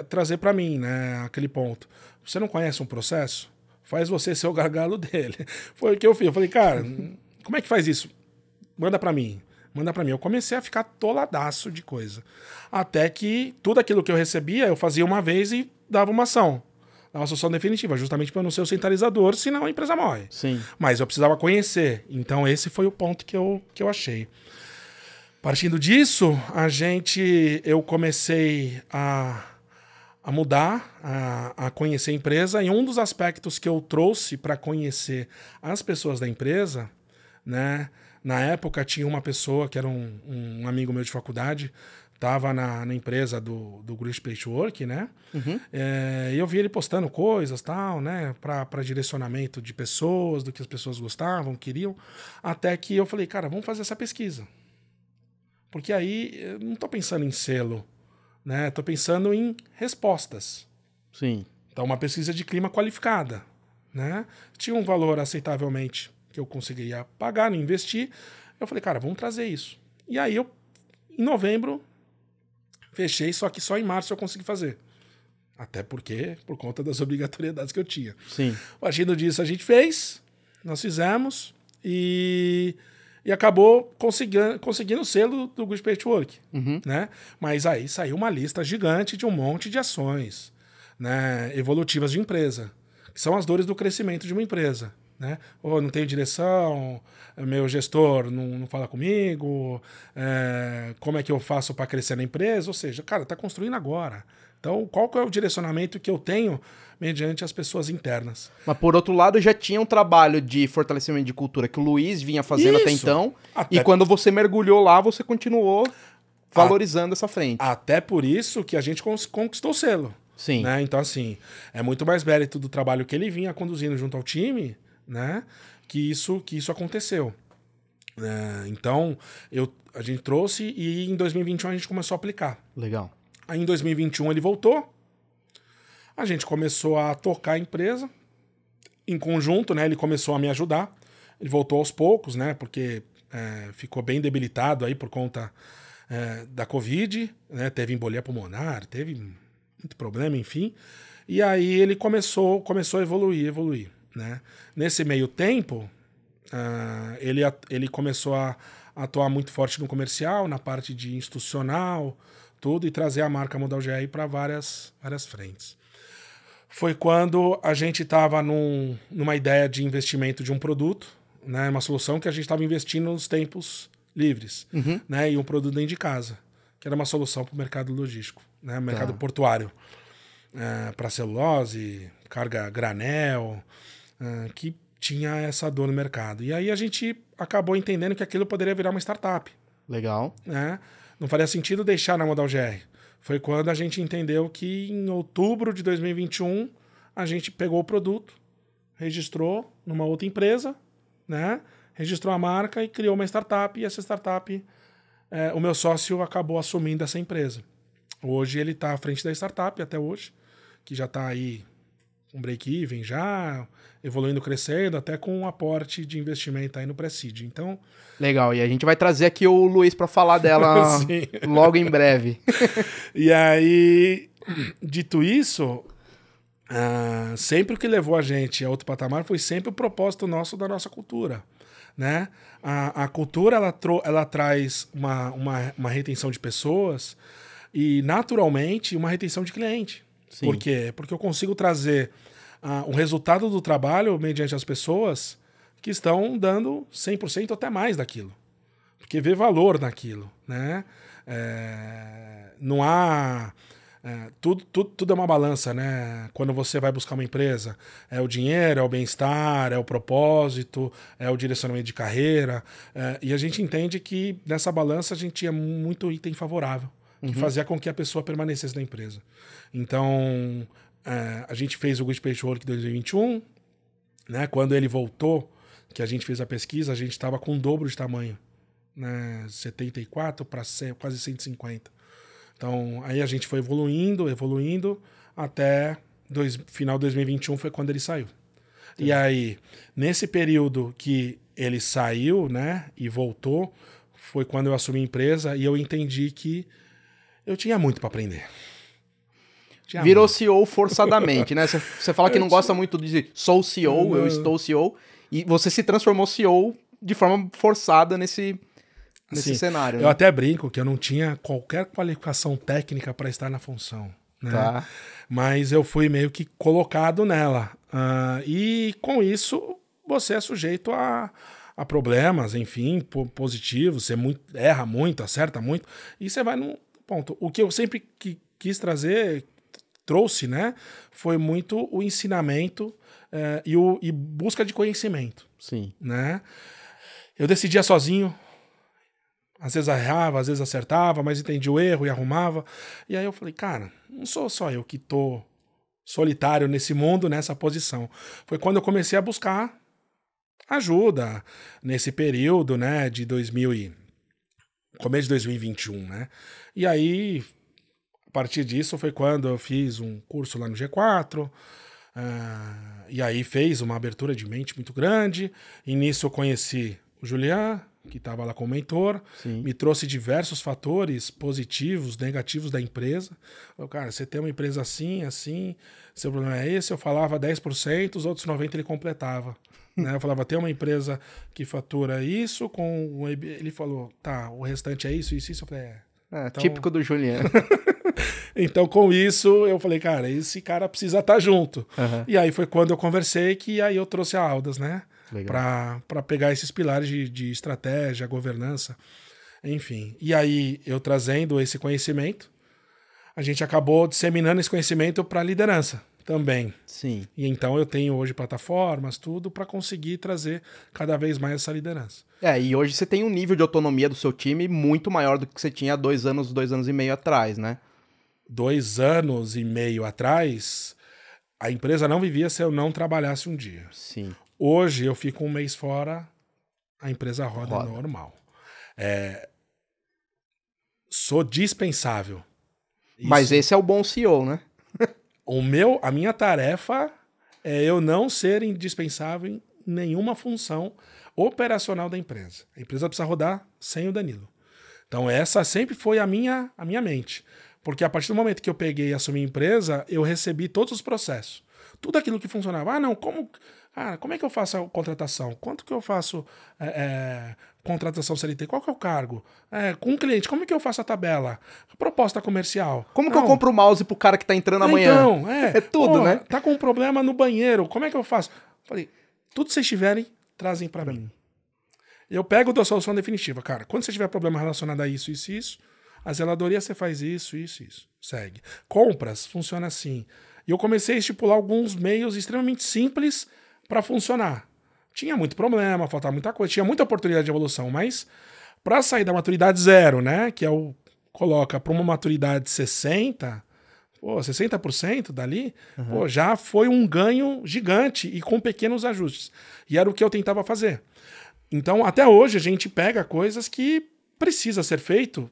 Speaker 2: trazer para mim, né, aquele ponto. Você não conhece um processo? Faz você ser o gargalo dele. Foi o que eu fiz. Eu falei, cara, como é que faz isso? Manda para mim. Eu comecei a ficar toladaço de coisa. Até que tudo aquilo que eu recebia, eu fazia uma vez e dava uma ação. Dava uma solução definitiva, justamente para não ser o centralizador, senão a empresa morre.
Speaker 1: Sim.
Speaker 2: Mas eu precisava conhecer. Então esse foi o ponto que eu achei. Partindo disso, eu comecei a mudar, a conhecer a empresa, e um dos aspectos que eu trouxe para conhecer as pessoas da empresa, né? Na época tinha uma pessoa que era um amigo meu de faculdade, estava na empresa do Great Place to Work, né? E eu vi ele postando coisas, tal, né? Para direcionamento de pessoas, do que as pessoas gostavam, queriam, até que eu falei, cara, vamos fazer essa pesquisa. Porque aí eu não estou pensando em selo, né? Estou pensando em respostas.
Speaker 1: Sim.
Speaker 2: Então, uma pesquisa de clima qualificada, né? Tinha um valor aceitavelmente que eu conseguiria pagar, não investir. Eu falei, cara, vamos trazer isso. E aí em novembro, fechei, só que só em março eu consegui fazer. Até porque, por conta das obrigatoriedades que eu tinha.
Speaker 1: Sim.
Speaker 2: Partindo disso, a gente fez, nós fizemos e acabou conseguindo o selo do Great Place to Work, né? Mas aí saiu uma lista gigante de um monte de ações, né, evolutivas de empresa, que são as dores do crescimento de uma empresa. né? Ou não tenho direção, meu gestor não fala comigo, como é que eu faço para crescer na empresa? Ou seja, cara, está construindo agora. Então, qual que é o direcionamento que eu tenho mediante as pessoas internas?
Speaker 1: Mas, por outro lado, já tinha um trabalho de fortalecimento de cultura que o Luiz vinha fazendo até
Speaker 2: Isso.
Speaker 1: então.
Speaker 2: Até-
Speaker 1: E quando você mergulhou lá, você continuou valorizando essa frente.
Speaker 2: Até por isso que a gente conquistou o selo.
Speaker 1: Sim.
Speaker 2: Né? Então, assim, é muito mais mérito do trabalho que ele vinha conduzindo junto ao time, né? Que isso aconteceu. Então, a gente trouxe e em 2021 a gente começou a aplicar.
Speaker 1: Legal.
Speaker 2: Aí em 2021 ele voltou, a gente começou a tocar a empresa em conjunto, né? Ele começou a me ajudar, ele voltou aos poucos, né? Porque ficou bem debilitado aí por conta da Covid, né? Teve embolia pulmonar, teve muito problema, enfim. E aí ele começou a evoluir, né? Nesse meio tempo, ele começou a atuar muito forte no comercial, na parte de institucional, tudo, e trazer a marca Modal GR para várias frentes. Foi quando a gente estava numa ideia de investimento de um produto, né, uma solução que a gente estava investindo nos tempos livres, né, e um produto dentro de casa, que era uma solução para o mercado logístico, né, mercado portuário, para celulose, carga granel, que tinha essa dor no mercado. E aí a gente acabou entendendo que aquilo poderia virar uma startup.
Speaker 1: Legal.
Speaker 2: Né? Não faria sentido deixar na Modal GR. Foi quando a gente entendeu que em outubro de 2021 a gente pegou o produto, registrou numa outra empresa, né? Registrou a marca e criou uma startup. E essa startup, o meu sócio acabou assumindo essa empresa. Hoje ele está à frente da startup, até hoje, que já está aí com break-even já, evoluindo, crescendo, até com um aporte de investimento aí no Pre-Seed. Então,
Speaker 1: legal, e a gente vai trazer aqui o Luiz para falar dela logo em breve.
Speaker 2: E aí, dito isso, sempre o que levou a gente a outro patamar foi sempre o propósito nosso da nossa cultura, né? A cultura, ela traz uma retenção de pessoas e, naturalmente, uma retenção de cliente.
Speaker 1: Sim.
Speaker 2: Por quê? Porque eu consigo trazer o resultado do trabalho mediante as pessoas que estão dando 100% ou até mais daquilo. Porque vê valor naquilo, né? Não há... tudo é uma balança, né? Quando você vai buscar uma empresa, é o dinheiro, é o bem-estar, é o propósito, é o direcionamento de carreira. E a gente entende que nessa balança a gente tinha muito item favorável, que fazia com que a pessoa permanecesse na empresa. Então, a gente fez o Good Page Work 2021, né? Quando ele voltou, que a gente fez a pesquisa, a gente estava com o dobro de tamanho, né? 74 para quase 150. Então, aí a gente foi evoluindo, até final de 2021 foi quando ele saiu. Sim. E aí, nesse período que ele saiu, né, e voltou, foi quando eu assumi a empresa e eu entendi que eu tinha muito para aprender.
Speaker 1: Virou CEO forçadamente, né? Você fala que não gosta muito de sou CEO, eu estou CEO, e você se transformou CEO de forma forçada nesse cenário.
Speaker 2: Eu até brinco que eu não tinha qualquer qualificação técnica para estar na função, né?
Speaker 1: Tá.
Speaker 2: Mas eu fui meio que colocado nela. E com isso, você é sujeito a problemas, enfim, positivos, você erra muito, acerta muito, e você vai num ponto. O que eu sempre quis trouxe, né, foi muito o ensinamento e busca de conhecimento.
Speaker 1: Sim.
Speaker 2: Né? Eu decidia sozinho, às vezes errava, às vezes acertava, mas entendi o erro e arrumava. E aí eu falei, cara, não sou só eu que tô solitário nesse mundo, nessa posição. Foi quando eu comecei a buscar ajuda nesse período, né, de começo de 2021, né? E aí, a partir disso, foi quando eu fiz um curso lá no G4, e aí fez uma abertura de mente muito grande. E nisso eu conheci o Julian, que estava lá como mentor. Sim. Me trouxe diversos fatores positivos, negativos da empresa. Eu, cara, você tem uma empresa assim, seu problema é esse. Eu falava 10%, os outros 90% ele completava. Né? Eu falava, tem uma empresa que fatura isso, ele falou, tá, o restante é isso. Eu falei, então...
Speaker 1: típico do Juliano.
Speaker 2: Então, com isso, eu falei, cara, esse cara precisa estar junto.
Speaker 1: Uhum.
Speaker 2: E aí foi quando eu conversei que aí eu trouxe a Aldas, né? Para pegar esses pilares de estratégia, governança, enfim. E aí, eu trazendo esse conhecimento, a gente acabou disseminando esse conhecimento para a liderança também.
Speaker 1: Sim.
Speaker 2: E então eu tenho hoje plataformas, tudo, para conseguir trazer cada vez mais essa liderança.
Speaker 1: E hoje você tem um nível de autonomia do seu time muito maior do que você tinha 2 anos e meio atrás, né?
Speaker 2: 2 anos e meio atrás, a empresa não vivia se eu não trabalhasse um dia.
Speaker 1: Sim.
Speaker 2: Hoje eu fico um mês fora, a empresa roda. Normal. Sou dispensável.
Speaker 1: Mas esse é o bom CEO, né?
Speaker 2: A minha tarefa é eu não ser indispensável em nenhuma função operacional da empresa. A empresa precisa rodar sem o Danilo. Então essa sempre foi a minha mente. Porque a partir do momento que eu peguei e assumi a empresa, eu recebi todos os processos. Tudo aquilo que funcionava. Como é que eu faço a contratação? Quanto que eu faço contratação CLT? Qual que é o cargo? Com o cliente, como é que eu faço a tabela? Proposta comercial.
Speaker 1: Como que eu compro o mouse pro cara que tá entrando amanhã?
Speaker 2: Então,
Speaker 1: é tudo, né?
Speaker 2: Tá com um problema no banheiro, como é que eu faço? Falei, tudo que vocês tiverem, trazem para mim. Eu pego da solução definitiva. Cara, quando você tiver problema relacionado a isso, a zeladoria você faz isso. Segue. Compras, funciona assim. E eu comecei a estipular alguns meios extremamente simples para funcionar. Tinha muito problema, faltava muita coisa, tinha muita oportunidade de evolução, mas para sair da maturidade 0, né, que é coloca para uma maturidade 60%, 60% dali, já foi um ganho gigante e com pequenos ajustes. E era o que eu tentava fazer. Então, até hoje, a gente pega coisas que precisa ser feito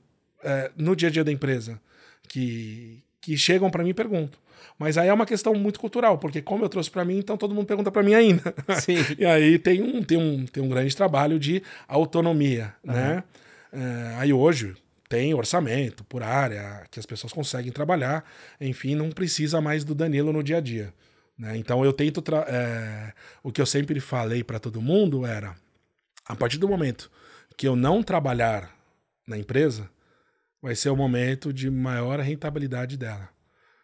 Speaker 2: no dia a dia da empresa, que chegam para mim e perguntam. Mas aí é uma questão muito cultural, porque como eu trouxe para mim, então todo mundo pergunta para mim ainda.
Speaker 1: Sim.
Speaker 2: E aí tem um grande trabalho de autonomia, né? Aí hoje tem orçamento por área, que as pessoas conseguem trabalhar, enfim, não precisa mais do Danilo no dia a dia, né? Então eu tento... o que eu sempre falei para todo mundo era, a partir do momento que eu não trabalhar na empresa, vai ser o momento de maior rentabilidade dela.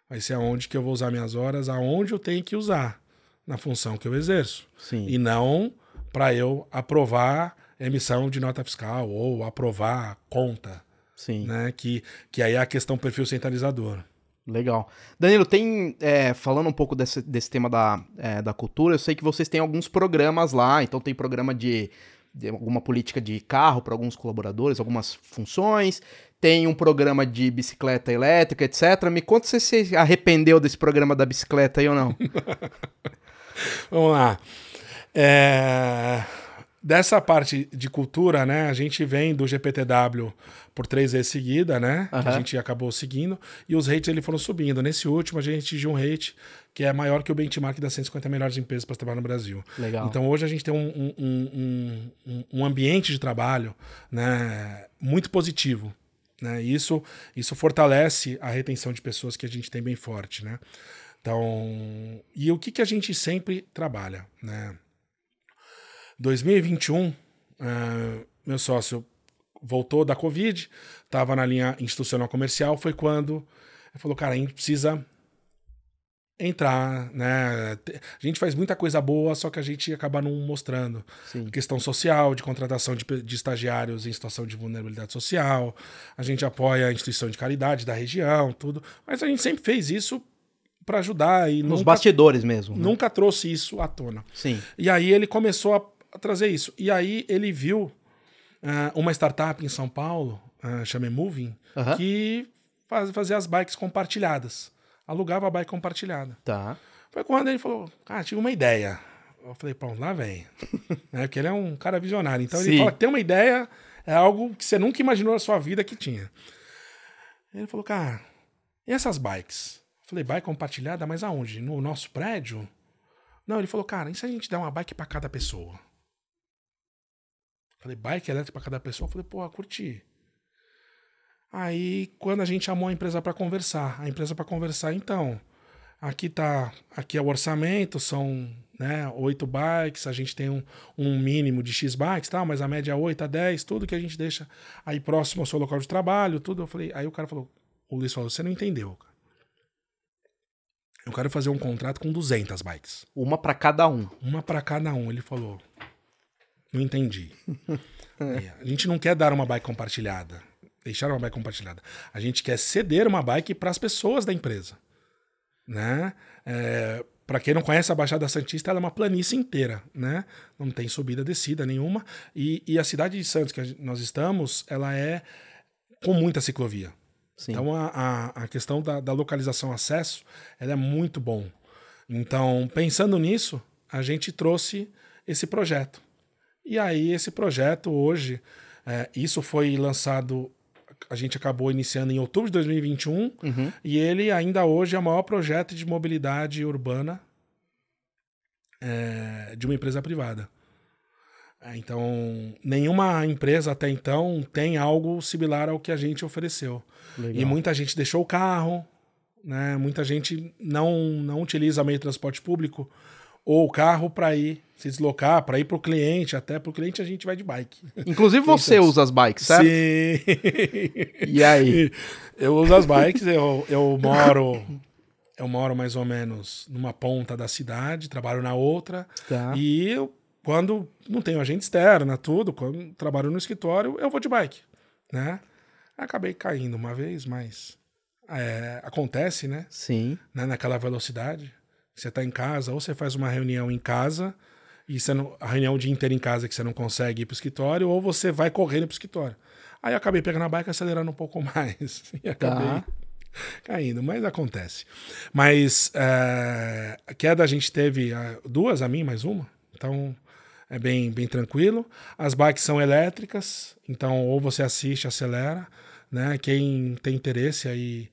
Speaker 2: Vai ser aonde que eu vou usar minhas horas, aonde eu tenho que usar, na função que eu exerço.
Speaker 1: Sim.
Speaker 2: E não para eu aprovar emissão de nota fiscal ou aprovar conta.
Speaker 1: Sim.
Speaker 2: Né? Que aí é a questão perfil centralizador.
Speaker 1: Legal. Danilo, falando um pouco desse tema da cultura, eu sei que vocês têm alguns programas lá, então tem programa de alguma política de carro para alguns colaboradores, algumas funções, tem um programa de bicicleta elétrica, etc. Me conta se você se arrependeu desse programa da bicicleta aí ou não.
Speaker 2: Vamos lá. Dessa parte de cultura, né, a gente vem do GPTW por 3 vezes seguida, né, que a gente acabou seguindo, e os rates eles foram subindo. Nesse último, a gente atingiu um rate que é maior que o benchmark das 150 melhores empresas para trabalhar no Brasil.
Speaker 1: Legal.
Speaker 2: Então, hoje a gente tem um ambiente de trabalho, né, muito positivo. Né, e isso fortalece a retenção de pessoas que a gente tem bem forte. Né? Então, e o que a gente sempre trabalha, né? 2021, meu sócio voltou da Covid, estava na linha institucional comercial, foi quando ele falou, cara, a gente precisa entrar, né? A gente faz muita coisa boa, só que a gente acaba não mostrando.
Speaker 1: Sim.
Speaker 2: Questão social, de contratação de estagiários em situação de vulnerabilidade social, a gente apoia a instituição de caridade da região, tudo, mas a gente sempre fez isso para ajudar. E
Speaker 1: nos bastidores mesmo.
Speaker 2: Nunca trouxe isso à tona.
Speaker 1: Sim.
Speaker 2: E aí ele começou a trazer isso. E aí ele viu uma startup em São Paulo, chama Moving, que fazia as bikes compartilhadas. Alugava a bike compartilhada.
Speaker 1: Tá.
Speaker 2: Foi quando ele falou, cara, tive uma ideia. Eu falei, pronto, lá vem. Porque ele é um cara visionário. Então ele fala que ter uma ideia é algo que você nunca imaginou na sua vida que tinha. Ele falou, cara, e essas bikes? Eu falei, bike compartilhada, mas aonde? No nosso prédio? Não, ele falou, cara, e se a gente der uma bike para cada pessoa? Falei, bike elétrica para cada pessoa? Eu falei, porra, curti. Aí, quando a gente chamou a empresa para conversar, então, aqui é o orçamento, são 8 bikes, a gente tem um mínimo de X bikes, tá? Mas a média é 8 a 10, tudo que a gente deixa aí próximo ao seu local de trabalho, tudo. Eu falei, aí o cara falou, o Luiz falou, você não entendeu, cara. Eu quero fazer um contrato com 200 bikes.
Speaker 1: Uma para cada um.
Speaker 2: Uma para cada um. Ele falou, não entendi. A gente não quer dar uma bike compartilhada, deixar uma bike compartilhada. A gente quer ceder uma bike para as pessoas da empresa. Né? Para quem não conhece, a Baixada Santista ela é uma planície inteira. Né? Não tem subida, descida nenhuma. E a cidade de Santos, que nós estamos, ela é com muita ciclovia. Sim. Então a questão da localização acesso ela é muito bom. Então, pensando nisso, a gente trouxe esse projeto. E aí esse projeto hoje, isso foi lançado, a gente acabou iniciando em outubro de 2021, e ele ainda hoje é o maior projeto de mobilidade urbana de uma empresa privada. Então, nenhuma empresa até então tem algo similar ao que a gente ofereceu. Legal. E muita gente deixou o carro, né? Muita gente não utiliza meio de transporte público ou o carro para ir se deslocar, para ir para o cliente. Até para o cliente a gente vai de bike.
Speaker 1: Inclusive você usa as bikes, certo?
Speaker 2: Sim.
Speaker 1: E aí?
Speaker 2: Eu uso as bikes, eu moro mais ou menos numa ponta da cidade, trabalho na outra.
Speaker 1: Tá.
Speaker 2: E quando não tenho agente externa, tudo, quando trabalho no escritório, eu vou de bike, né? Acabei caindo uma vez, mas acontece, né?
Speaker 1: Sim.
Speaker 2: Né? Naquela velocidade. Você tá em casa, ou você faz uma reunião em casa, e a reunião o dia inteiro em casa que você não consegue ir pro escritório, ou você vai correndo pro escritório. Aí eu acabei pegando a bike, acelerando um pouco mais, e acabei caindo, mas acontece. Mas a queda a gente teve duas, a mim mais uma, então é bem tranquilo. As bikes são elétricas, então ou você assiste, acelera, né? Quem tem interesse aí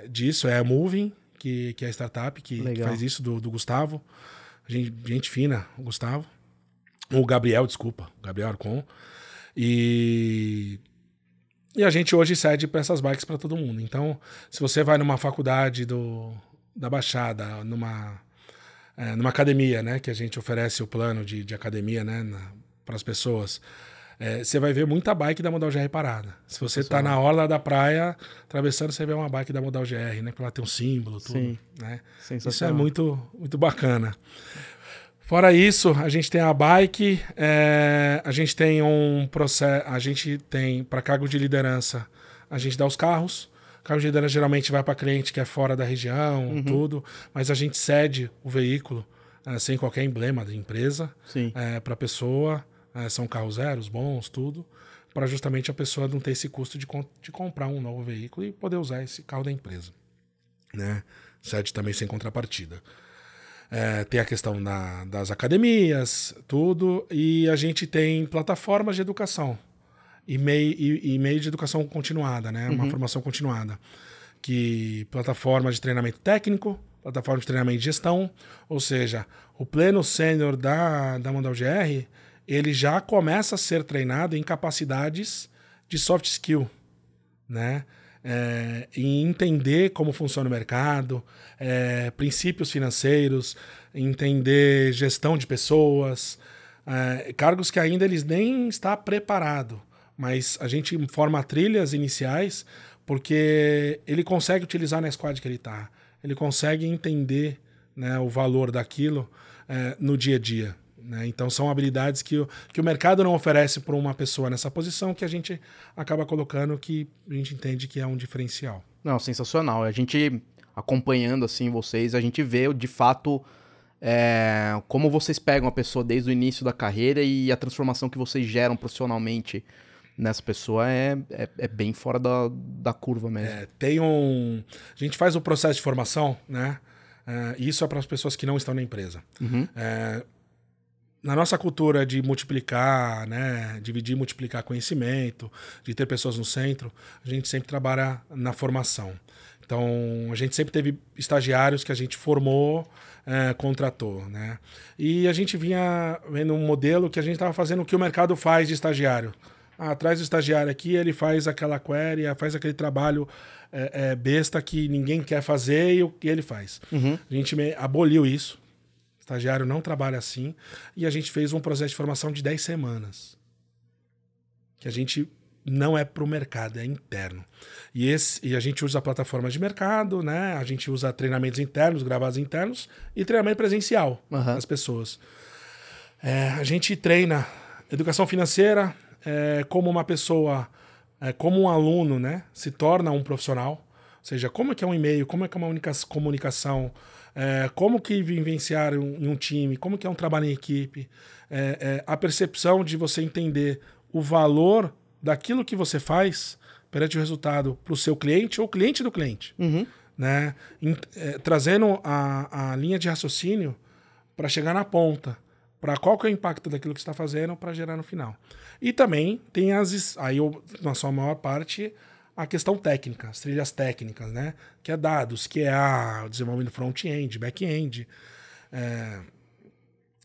Speaker 2: disso é a Moving, que é a startup que faz isso, do Gustavo. Gente fina, o Gustavo. O Gabriel Arcon. E a gente hoje cede para essas bikes para todo mundo. Então, se você vai numa faculdade da Baixada, numa academia, né, que a gente oferece o plano de academia, né, para as pessoas, você vai ver muita bike da Modal GR parada. Se você está na orla da praia, atravessando, você vê uma bike da Modal GR, né, porque ela tem um símbolo, tudo. Sim. Né? Isso é muito, muito bacana. Fora isso, a gente tem a bike, a gente tem um processo, a gente tem, para cargo de liderança, a gente dá os carros. Cargo de liderança geralmente vai para cliente que é fora da região, tudo, mas a gente cede o veículo sem qualquer emblema da empresa para a pessoa. São carros zeros, bons, tudo, para justamente a pessoa não ter esse custo de comprar um novo veículo e poder usar esse carro da empresa. Né? Cede também sem contrapartida. Tem a questão das academias, tudo, e a gente tem plataformas de educação e meio de educação continuada, né? Uma formação continuada. Plataforma de treinamento técnico, plataforma de treinamento de gestão, ou seja, o pleno sênior da Modal GR, ele já começa a ser treinado em capacidades de soft skill, né? Em entender como funciona o mercado, princípios financeiros, entender gestão de pessoas, cargos que ainda eles nem está preparado, mas a gente forma trilhas iniciais porque ele consegue utilizar na squad que ele está, ele consegue entender, né, o valor daquilo no dia a dia. Né? Então são habilidades que o mercado não oferece para uma pessoa nessa posição que a gente acaba colocando, que a gente entende que é um diferencial.
Speaker 1: Não, sensacional. A gente acompanhando assim vocês, a gente vê de fato como vocês pegam a pessoa desde o início da carreira e a transformação que vocês geram profissionalmente nessa pessoa é bem fora da curva mesmo.
Speaker 2: A gente faz o processo de formação, né? Isso é para as pessoas que não estão na empresa. Na nossa cultura de multiplicar, né, dividir e multiplicar conhecimento, de ter pessoas no centro, a gente sempre trabalha na formação. Então, a gente sempre teve estagiários que a gente formou, contratou, né? E a gente vinha vendo um modelo que a gente estava fazendo o que o mercado faz de estagiário. Traz o estagiário aqui, ele faz aquela query, faz aquele trabalho besta que ninguém quer fazer e ele faz. A gente aboliu isso. Estagiário não trabalha assim. E a gente fez um processo de formação de 10 semanas. Que a gente não é para o mercado, é interno. E a gente usa plataformas de mercado, né? A gente usa treinamentos internos, gravados internos e treinamento presencial das pessoas. A gente treina educação financeira, como uma pessoa, como um aluno, né? Se torna um profissional. Ou seja, como é que é um e-mail, como é que é uma comunicação, como que vivenciar em um time, como que é um trabalho em equipe, a percepção de você entender o valor daquilo que você faz perante o resultado para o seu cliente ou cliente do cliente. Né? Trazendo a linha de raciocínio para chegar na ponta, para qual que é o impacto daquilo que você está fazendo para gerar no final. E também tem na sua maior parte, a questão técnica, as trilhas técnicas, né? Que é dados, que é o desenvolvimento front-end, back-end,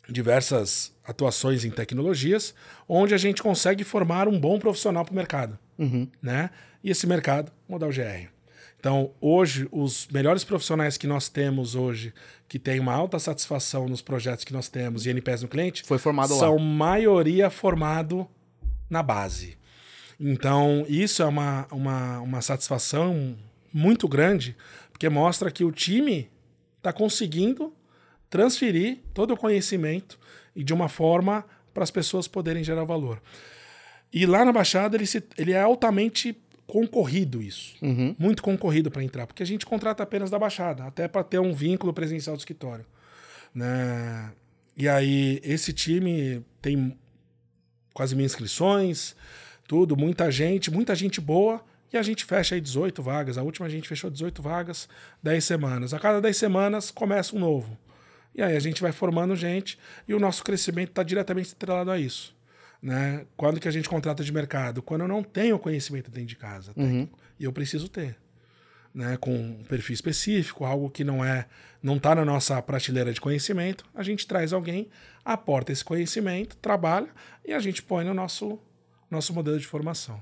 Speaker 2: diversas atuações em tecnologias, onde a gente consegue formar um bom profissional para o mercado. Né? E esse mercado, Modal GR. Então, hoje, os melhores profissionais que nós temos hoje, que tem uma alta satisfação nos projetos que nós temos e NPS no cliente,
Speaker 1: foi formado
Speaker 2: são
Speaker 1: lá.
Speaker 2: maioria formado na base. Então, isso é uma satisfação muito grande, porque mostra que o time está conseguindo transferir todo o conhecimento e de uma forma para as pessoas poderem gerar valor. E lá na Baixada ele é altamente concorrido isso. Muito concorrido para entrar, porque a gente contrata apenas da Baixada, até para ter um vínculo presencial do escritório. Né? E aí esse time tem quase 1.000 inscrições, tudo, muita gente boa, e a gente fecha aí 18 vagas. A última a gente fechou 18 vagas, 10 semanas. A cada 10 semanas começa um novo. E aí a gente vai formando gente e o nosso crescimento está diretamente atrelado a isso. Né? Quando que a gente contrata de mercado? Quando eu não tenho conhecimento dentro de casa, técnico, e eu preciso ter. Né? Com um perfil específico, algo que não está na nossa prateleira de conhecimento, a gente traz alguém, aporta esse conhecimento, trabalha e a gente põe no nosso modelo de formação.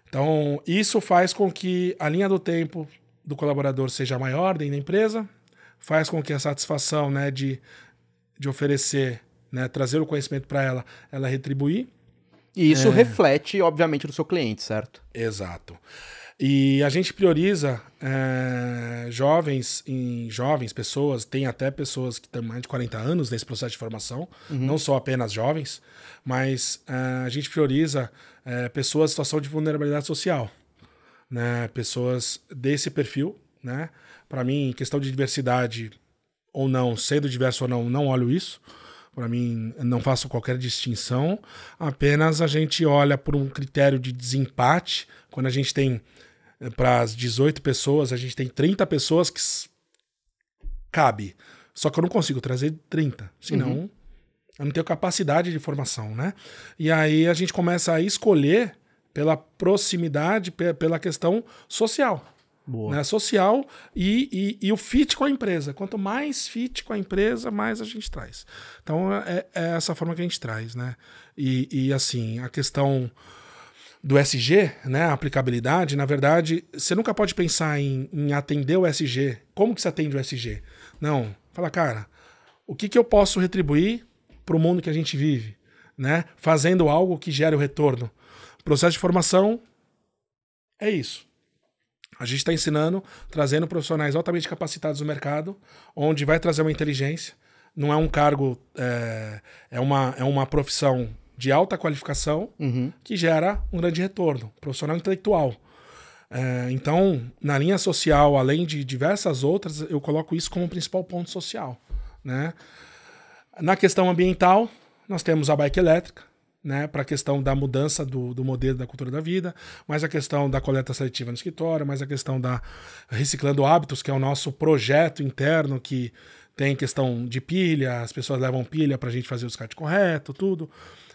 Speaker 2: Então, isso faz com que a linha do tempo do colaborador seja maior dentro da empresa, faz com que a satisfação, né, de oferecer, né, trazer o conhecimento para ela retribuir.
Speaker 1: E isso reflete, obviamente, no seu cliente, certo?
Speaker 2: Exato. E a gente prioriza jovens, pessoas, tem até pessoas que têm mais de 40 anos nesse processo de formação, não só apenas jovens, mas a gente prioriza pessoas em situação de vulnerabilidade social, né? Pessoas desse perfil, né? Para mim, questão de diversidade ou não, sendo diverso ou não olho isso. Para mim, não faço qualquer distinção. Apenas a gente olha por um critério de desempate. Quando a gente tem, para as 18 pessoas, a gente tem 30 pessoas que cabe. Só que eu não consigo trazer 30. Senão, eu não tenho capacidade de formação, né? E aí a gente começa a escolher pela proximidade, pela questão social. Né, social e o fit com a empresa. Quanto mais fit com a empresa, mais a gente traz. Então, é essa forma que a gente traz. Né? E assim, a questão do SG, né, a aplicabilidade, na verdade, você nunca pode pensar em atender o SG. Como que você atende o SG? Não. Fala, cara, o que eu posso retribuir para o mundo que a gente vive? Né? Fazendo algo que gere o retorno. O processo de formação é isso. A gente está ensinando, trazendo profissionais altamente capacitados no mercado, onde vai trazer uma inteligência. Não é um cargo, é uma profissão de alta qualificação que gera um grande retorno, profissional intelectual. Então, na linha social, além de diversas outras, eu coloco isso como principal ponto social. Né? Na questão ambiental, nós temos a bike elétrica, né, para a questão da mudança do modelo da cultura da vida, mais a questão da coleta seletiva no escritório, mais a questão da Reciclando Hábitos, que é o nosso projeto interno, que tem questão de pilha, as pessoas levam pilha para a gente fazer o descarte correto, tudo,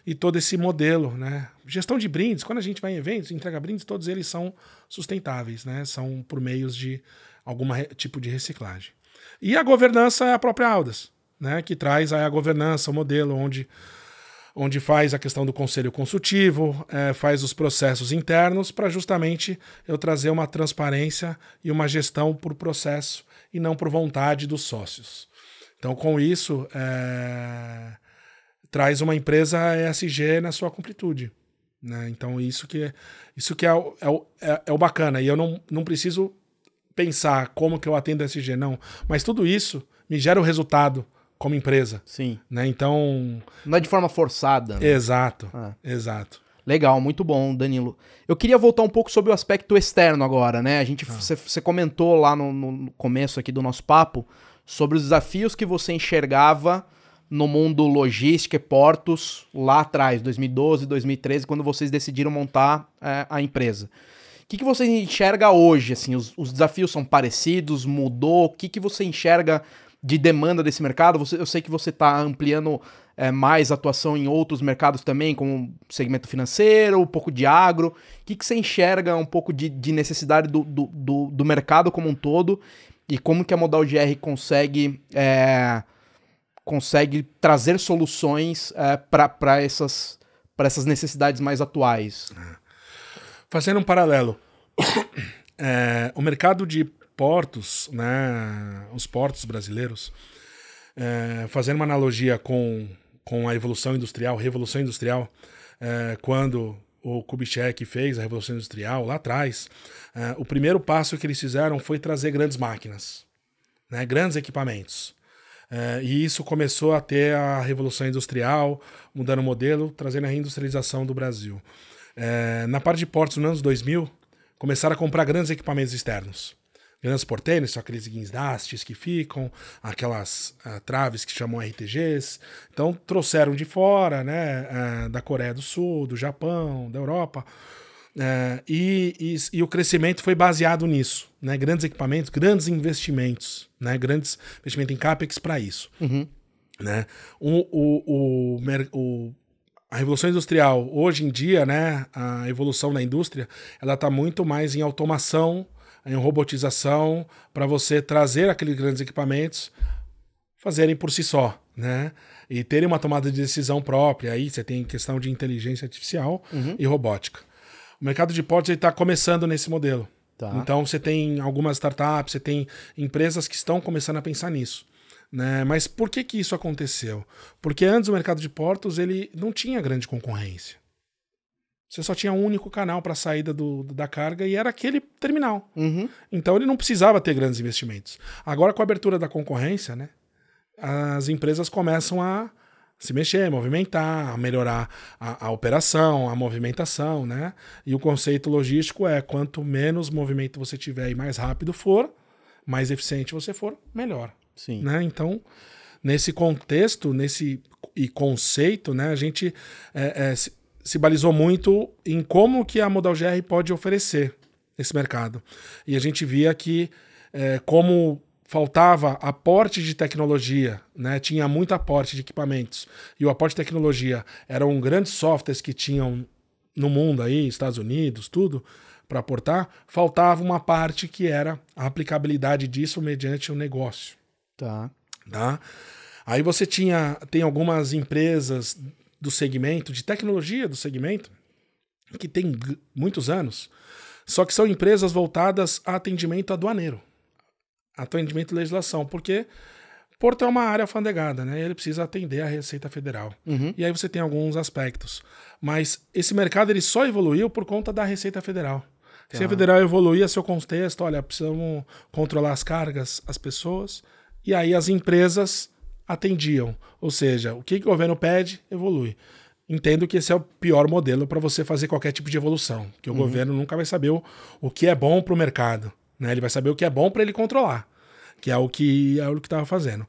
Speaker 2: e todo esse modelo. Né? Gestão de brindes, quando a gente vai em eventos, entrega brindes, todos eles são sustentáveis, né? São por meios de algum tipo de reciclagem. E a governança é a própria Audas, né, que traz a governança, o modelo onde faz a questão do conselho consultivo, faz os processos internos para justamente eu trazer uma transparência e uma gestão por processo e não por vontade dos sócios. Então, com isso, traz uma empresa ESG na sua completude. né? Então isso que é o bacana. E eu não preciso pensar como que eu atendo SG, não. Mas tudo isso me gera o resultado como empresa.
Speaker 1: Sim.
Speaker 2: Né? Então...
Speaker 1: Não é de forma forçada. Né?
Speaker 2: Exato, exato.
Speaker 1: Legal, muito bom, Danilo. Eu queria voltar um pouco sobre o aspecto externo agora, né? Você comentou lá no começo aqui do nosso papo sobre os desafios que você enxergava no mundo logística e portos lá atrás, 2012, 2013, quando vocês decidiram montar a empresa. O que você enxerga hoje? Assim, os desafios são parecidos? Mudou? O que você enxerga de demanda desse mercado? Eu sei que você está ampliando mais atuação em outros mercados também, como segmento financeiro, um pouco de agro. O que você enxerga um pouco de necessidade do mercado como um todo e como que a Modal GR consegue trazer soluções para essas necessidades mais atuais?
Speaker 2: Fazendo um paralelo, o mercado de portos, né, os portos brasileiros, fazendo uma analogia com a revolução industrial, quando o Kubitschek fez a revolução industrial lá atrás, o primeiro passo que eles fizeram foi trazer grandes máquinas, né, grandes equipamentos. E isso começou a ter a revolução industrial, mudando o modelo, trazendo a reindustrialização do Brasil. Na parte de portos, nos anos 2000, começaram a comprar grandes equipamentos externos. Grandes porteiros, são aqueles guindastes que ficam, aquelas traves que chamam RTGs. Então trouxeram de fora, né, da Coreia do Sul, do Japão, da Europa. E o crescimento foi baseado nisso, né? Grandes equipamentos, grandes investimentos, né? Grandes investimentos em CAPEX para isso.
Speaker 1: Uhum.
Speaker 2: Né? A Revolução Industrial, hoje em dia, né, a evolução na indústria, ela está muito mais em automação, em robotização, para você trazer aqueles grandes equipamentos, fazerem por si só, né? E terem uma tomada de decisão própria. Aí você tem questão de inteligência artificial e robótica. O mercado de portos está começando nesse modelo. Tá. Então você tem algumas startups, você tem empresas que estão começando a pensar nisso. Né? Mas por que isso aconteceu? Porque antes o mercado de portos ele não tinha grande concorrência. Você só tinha um único canal para a saída da carga e era aquele terminal. Uhum. Então ele não precisava ter grandes investimentos. Agora com a abertura da concorrência, né, as empresas começam a se mexer, movimentar, a melhorar a operação, a movimentação, né? E o conceito logístico é quanto menos movimento você tiver e mais rápido for, mais eficiente você for, melhor.
Speaker 1: Sim.
Speaker 2: Né? Então, nesse contexto, nesse conceito, né, a gente se balizou muito em como que a Modal GR pode oferecer esse mercado. E a gente via que como faltava aporte de tecnologia, né? Tinha muito aporte de equipamentos. E o aporte de tecnologia eram grandes softwares que tinham no mundo aí, Estados Unidos, tudo, para aportar. Faltava uma parte que era a aplicabilidade disso mediante o negócio.
Speaker 1: Tá.
Speaker 2: Aí você tem algumas empresas do segmento, de tecnologia do segmento, que tem muitos anos, só que são empresas voltadas a atendimento aduaneiro. Atendimento de legislação, porque Porto é uma área alfandegada, né? Ele precisa atender a Receita Federal. Uhum. E aí você tem alguns aspectos. Mas esse mercado ele só evoluiu por conta da Receita Federal. A Receita Federal evoluía seu contexto, olha, precisamos controlar as cargas, as pessoas, e aí as empresas atendiam. Ou seja, o que o governo pede, evolui. Entendo que esse é o pior modelo para você fazer qualquer tipo de evolução, que o governo nunca vai saber o que é bom para o mercado. Né? Ele vai saber o que é bom para ele controlar, que é o que estava fazendo.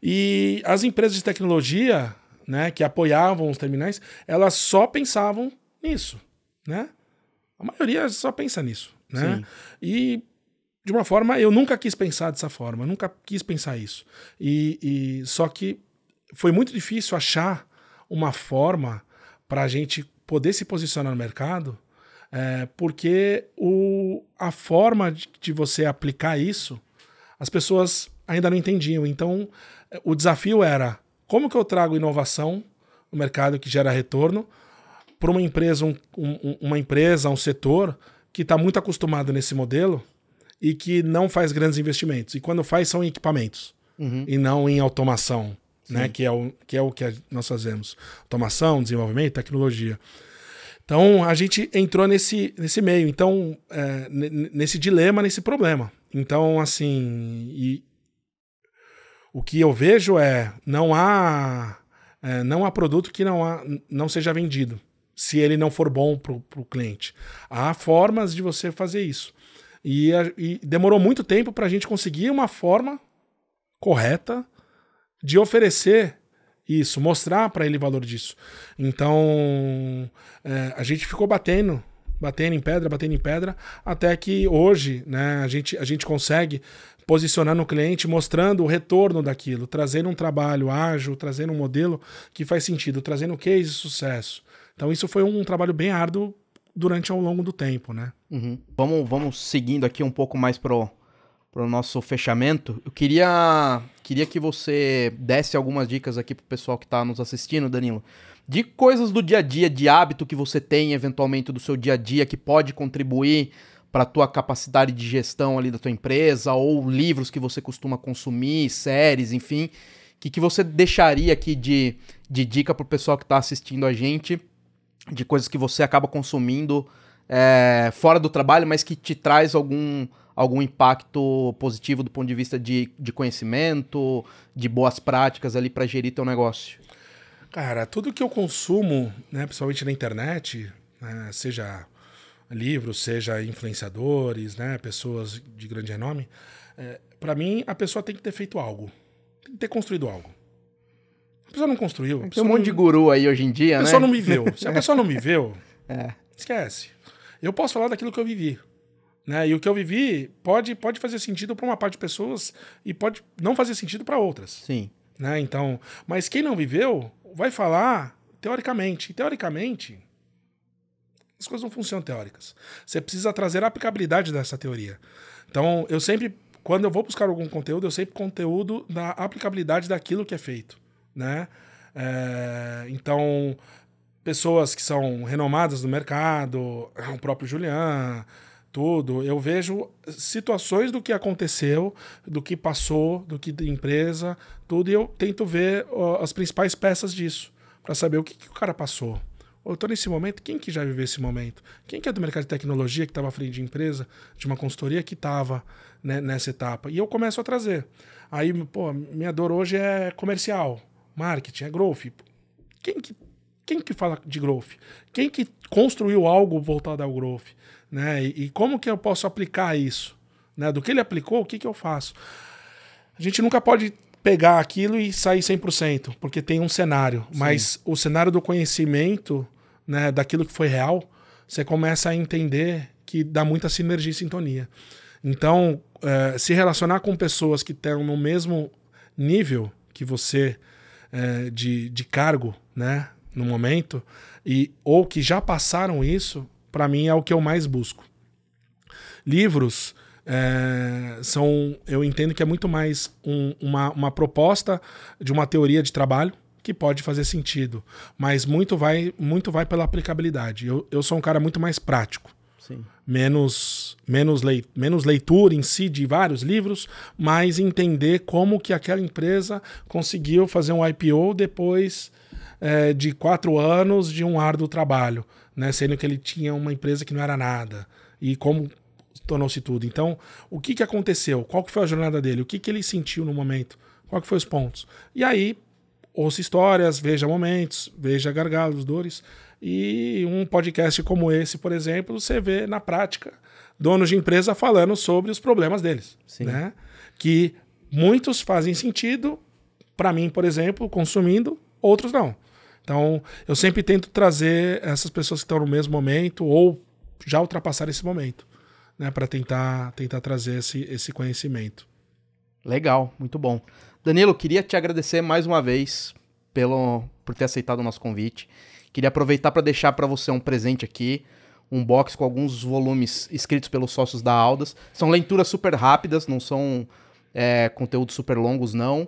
Speaker 2: E as empresas de tecnologia, né, que apoiavam os terminais, elas só pensavam nisso. Né? A maioria só pensa nisso. Né? E, de uma forma, eu nunca quis pensar dessa forma, nunca quis pensar isso. Só que foi muito difícil achar uma forma para a gente poder se posicionar no mercado, porque a forma de você aplicar isso, as pessoas ainda não entendiam. Então, o desafio era como que eu trago inovação no mercado que gera retorno para uma empresa, um setor que está muito acostumado nesse modelo e que não faz grandes investimentos. E quando faz, são em equipamentos e não em automação, né? Que é o que nós fazemos. Automação, desenvolvimento, tecnologia. Então, a gente entrou nesse meio, então, nesse dilema, nesse problema. Então, assim, o que eu vejo não há produto que não seja vendido, se ele não for bom para o cliente. Há formas de você fazer isso. E demorou muito tempo para a gente conseguir uma forma correta de oferecer isso, mostrar para ele o valor disso. Então, a gente ficou batendo em pedra, até que hoje, né, a gente consegue posicionar no cliente, mostrando o retorno daquilo, trazendo um trabalho ágil, trazendo um modelo que faz sentido, trazendo case de sucesso. Então, isso foi um trabalho bem árduo ao longo do tempo, né?
Speaker 1: Uhum. Vamos seguindo aqui um pouco mais pro nosso fechamento. Eu queria que você desse algumas dicas aqui pro pessoal que tá nos assistindo, Danilo, de coisas do dia a dia, de hábito que você tem, eventualmente, do seu dia a dia, que pode contribuir para a tua capacidade de gestão ali da tua empresa, ou livros que você costuma consumir, séries, enfim. O que você deixaria aqui de dica pro pessoal que tá assistindo a gente, de coisas que você acaba consumindo fora do trabalho, mas que te traz algum impacto positivo do ponto de vista de conhecimento, de boas práticas ali para gerir teu negócio?
Speaker 2: Cara, tudo que eu consumo, né, principalmente na internet, né, seja livros, seja influenciadores, né, pessoas de grande renome, para mim a pessoa tem que ter feito algo, tem que ter construído algo. A pessoa não construiu.
Speaker 1: Tem um monte de guru aí hoje em dia, né?
Speaker 2: A pessoa não viveu. Se a pessoa não viveu, esquece. Eu posso falar daquilo que eu vivi. Né? E o que eu vivi pode fazer sentido para uma parte de pessoas e pode não fazer sentido para outras.
Speaker 1: Sim.
Speaker 2: Né? Então, mas quem não viveu vai falar teoricamente. E teoricamente, as coisas não funcionam teóricas. Você precisa trazer a aplicabilidade dessa teoria. Então, quando eu vou buscar algum conteúdo, eu sempre conteúdo da aplicabilidade daquilo que é feito. Né? Então, pessoas que são renomadas no mercado, o próprio Julian, tudo, eu vejo situações do que aconteceu, do que passou, do que da empresa, tudo, e eu tento ver as principais peças disso, para saber o que o cara passou. Eu estou nesse momento, quem que já viveu esse momento? Quem que é do mercado de tecnologia, que estava à frente de empresa, de uma consultoria que estava, né, nessa etapa? E eu começo a trazer. Aí, minha dor hoje é comercial, marketing, é growth. Quem que fala de growth? Quem que construiu algo voltado ao growth? Né? E como que eu posso aplicar isso? Né? Do que ele aplicou, o que eu faço? A gente nunca pode pegar aquilo e sair 100%, porque tem um cenário. Sim. Mas o cenário do conhecimento, né, daquilo que foi real, você começa a entender que dá muita sinergia e sintonia. Então, se relacionar com pessoas que estão no mesmo nível que você, de cargo, né, no momento, ou que já passaram isso, para mim é o que eu mais busco. Livros eu entendo que é muito mais uma proposta de uma teoria de trabalho que pode fazer sentido, mas muito vai pela aplicabilidade. Eu sou um cara muito mais prático.
Speaker 1: Sim.
Speaker 2: Menos leitura em si de vários livros, mas entender como que aquela empresa conseguiu fazer um IPO depois de 4 anos de um árduo trabalho, né? Sendo que ele tinha uma empresa que não era nada, e como tornou-se tudo. Então, o que aconteceu? Qual que foi a jornada dele? O que ele sentiu no momento? Qual que foi os pontos? E aí, ouça histórias, veja momentos, veja gargalos, dores. E um podcast como esse, por exemplo, você vê na prática donos de empresa falando sobre os problemas deles.
Speaker 1: Sim.
Speaker 2: Né? Que muitos fazem sentido, para mim, por exemplo, consumindo, outros não. Então, eu sempre tento trazer essas pessoas que estão no mesmo momento ou já ultrapassaram esse momento, né, para tentar trazer esse conhecimento.
Speaker 1: Legal, muito bom. Danilo, queria te agradecer mais uma vez por ter aceitado o nosso convite. Queria aproveitar para deixar para você um presente aqui, um box com alguns volumes escritos pelos sócios da Aldas. São leituras super rápidas, não são conteúdos super longos, não.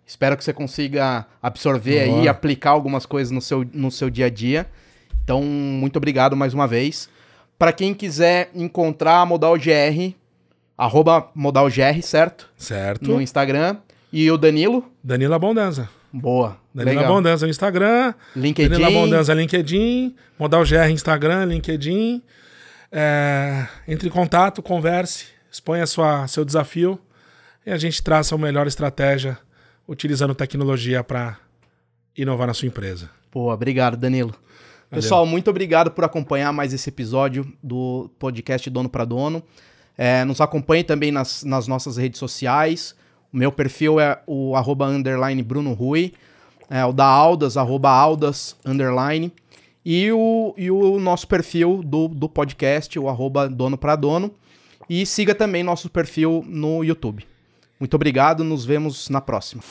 Speaker 1: Espero que você consiga absorver aí e aplicar algumas coisas no seu dia a dia. Então, muito obrigado mais uma vez. Para quem quiser encontrar a ModalGR, @ModalGR, certo?
Speaker 2: Certo.
Speaker 1: No Instagram. E o Danilo?
Speaker 2: Danilo Abondanza.
Speaker 1: Boa.
Speaker 2: Danilo
Speaker 1: Legal.
Speaker 2: Abondanza no Instagram,
Speaker 1: LinkedIn.
Speaker 2: Danilo Abondanza LinkedIn, Modal GR Instagram, LinkedIn. Entre em contato, converse, exponha seu desafio e a gente traça a melhor estratégia utilizando tecnologia para inovar na sua empresa.
Speaker 1: Pô, obrigado, Danilo.
Speaker 2: Valeu.
Speaker 1: Pessoal, muito obrigado por acompanhar mais esse episódio do podcast Dono para Dono. Nos acompanhe também nas nossas redes sociais. O meu perfil é o @Bruno Rui. O da Aldas, @Aldas_. E o nosso perfil do podcast, o @Dono para Dono. E siga também nosso perfil no YouTube. Muito obrigado, nos vemos na próxima.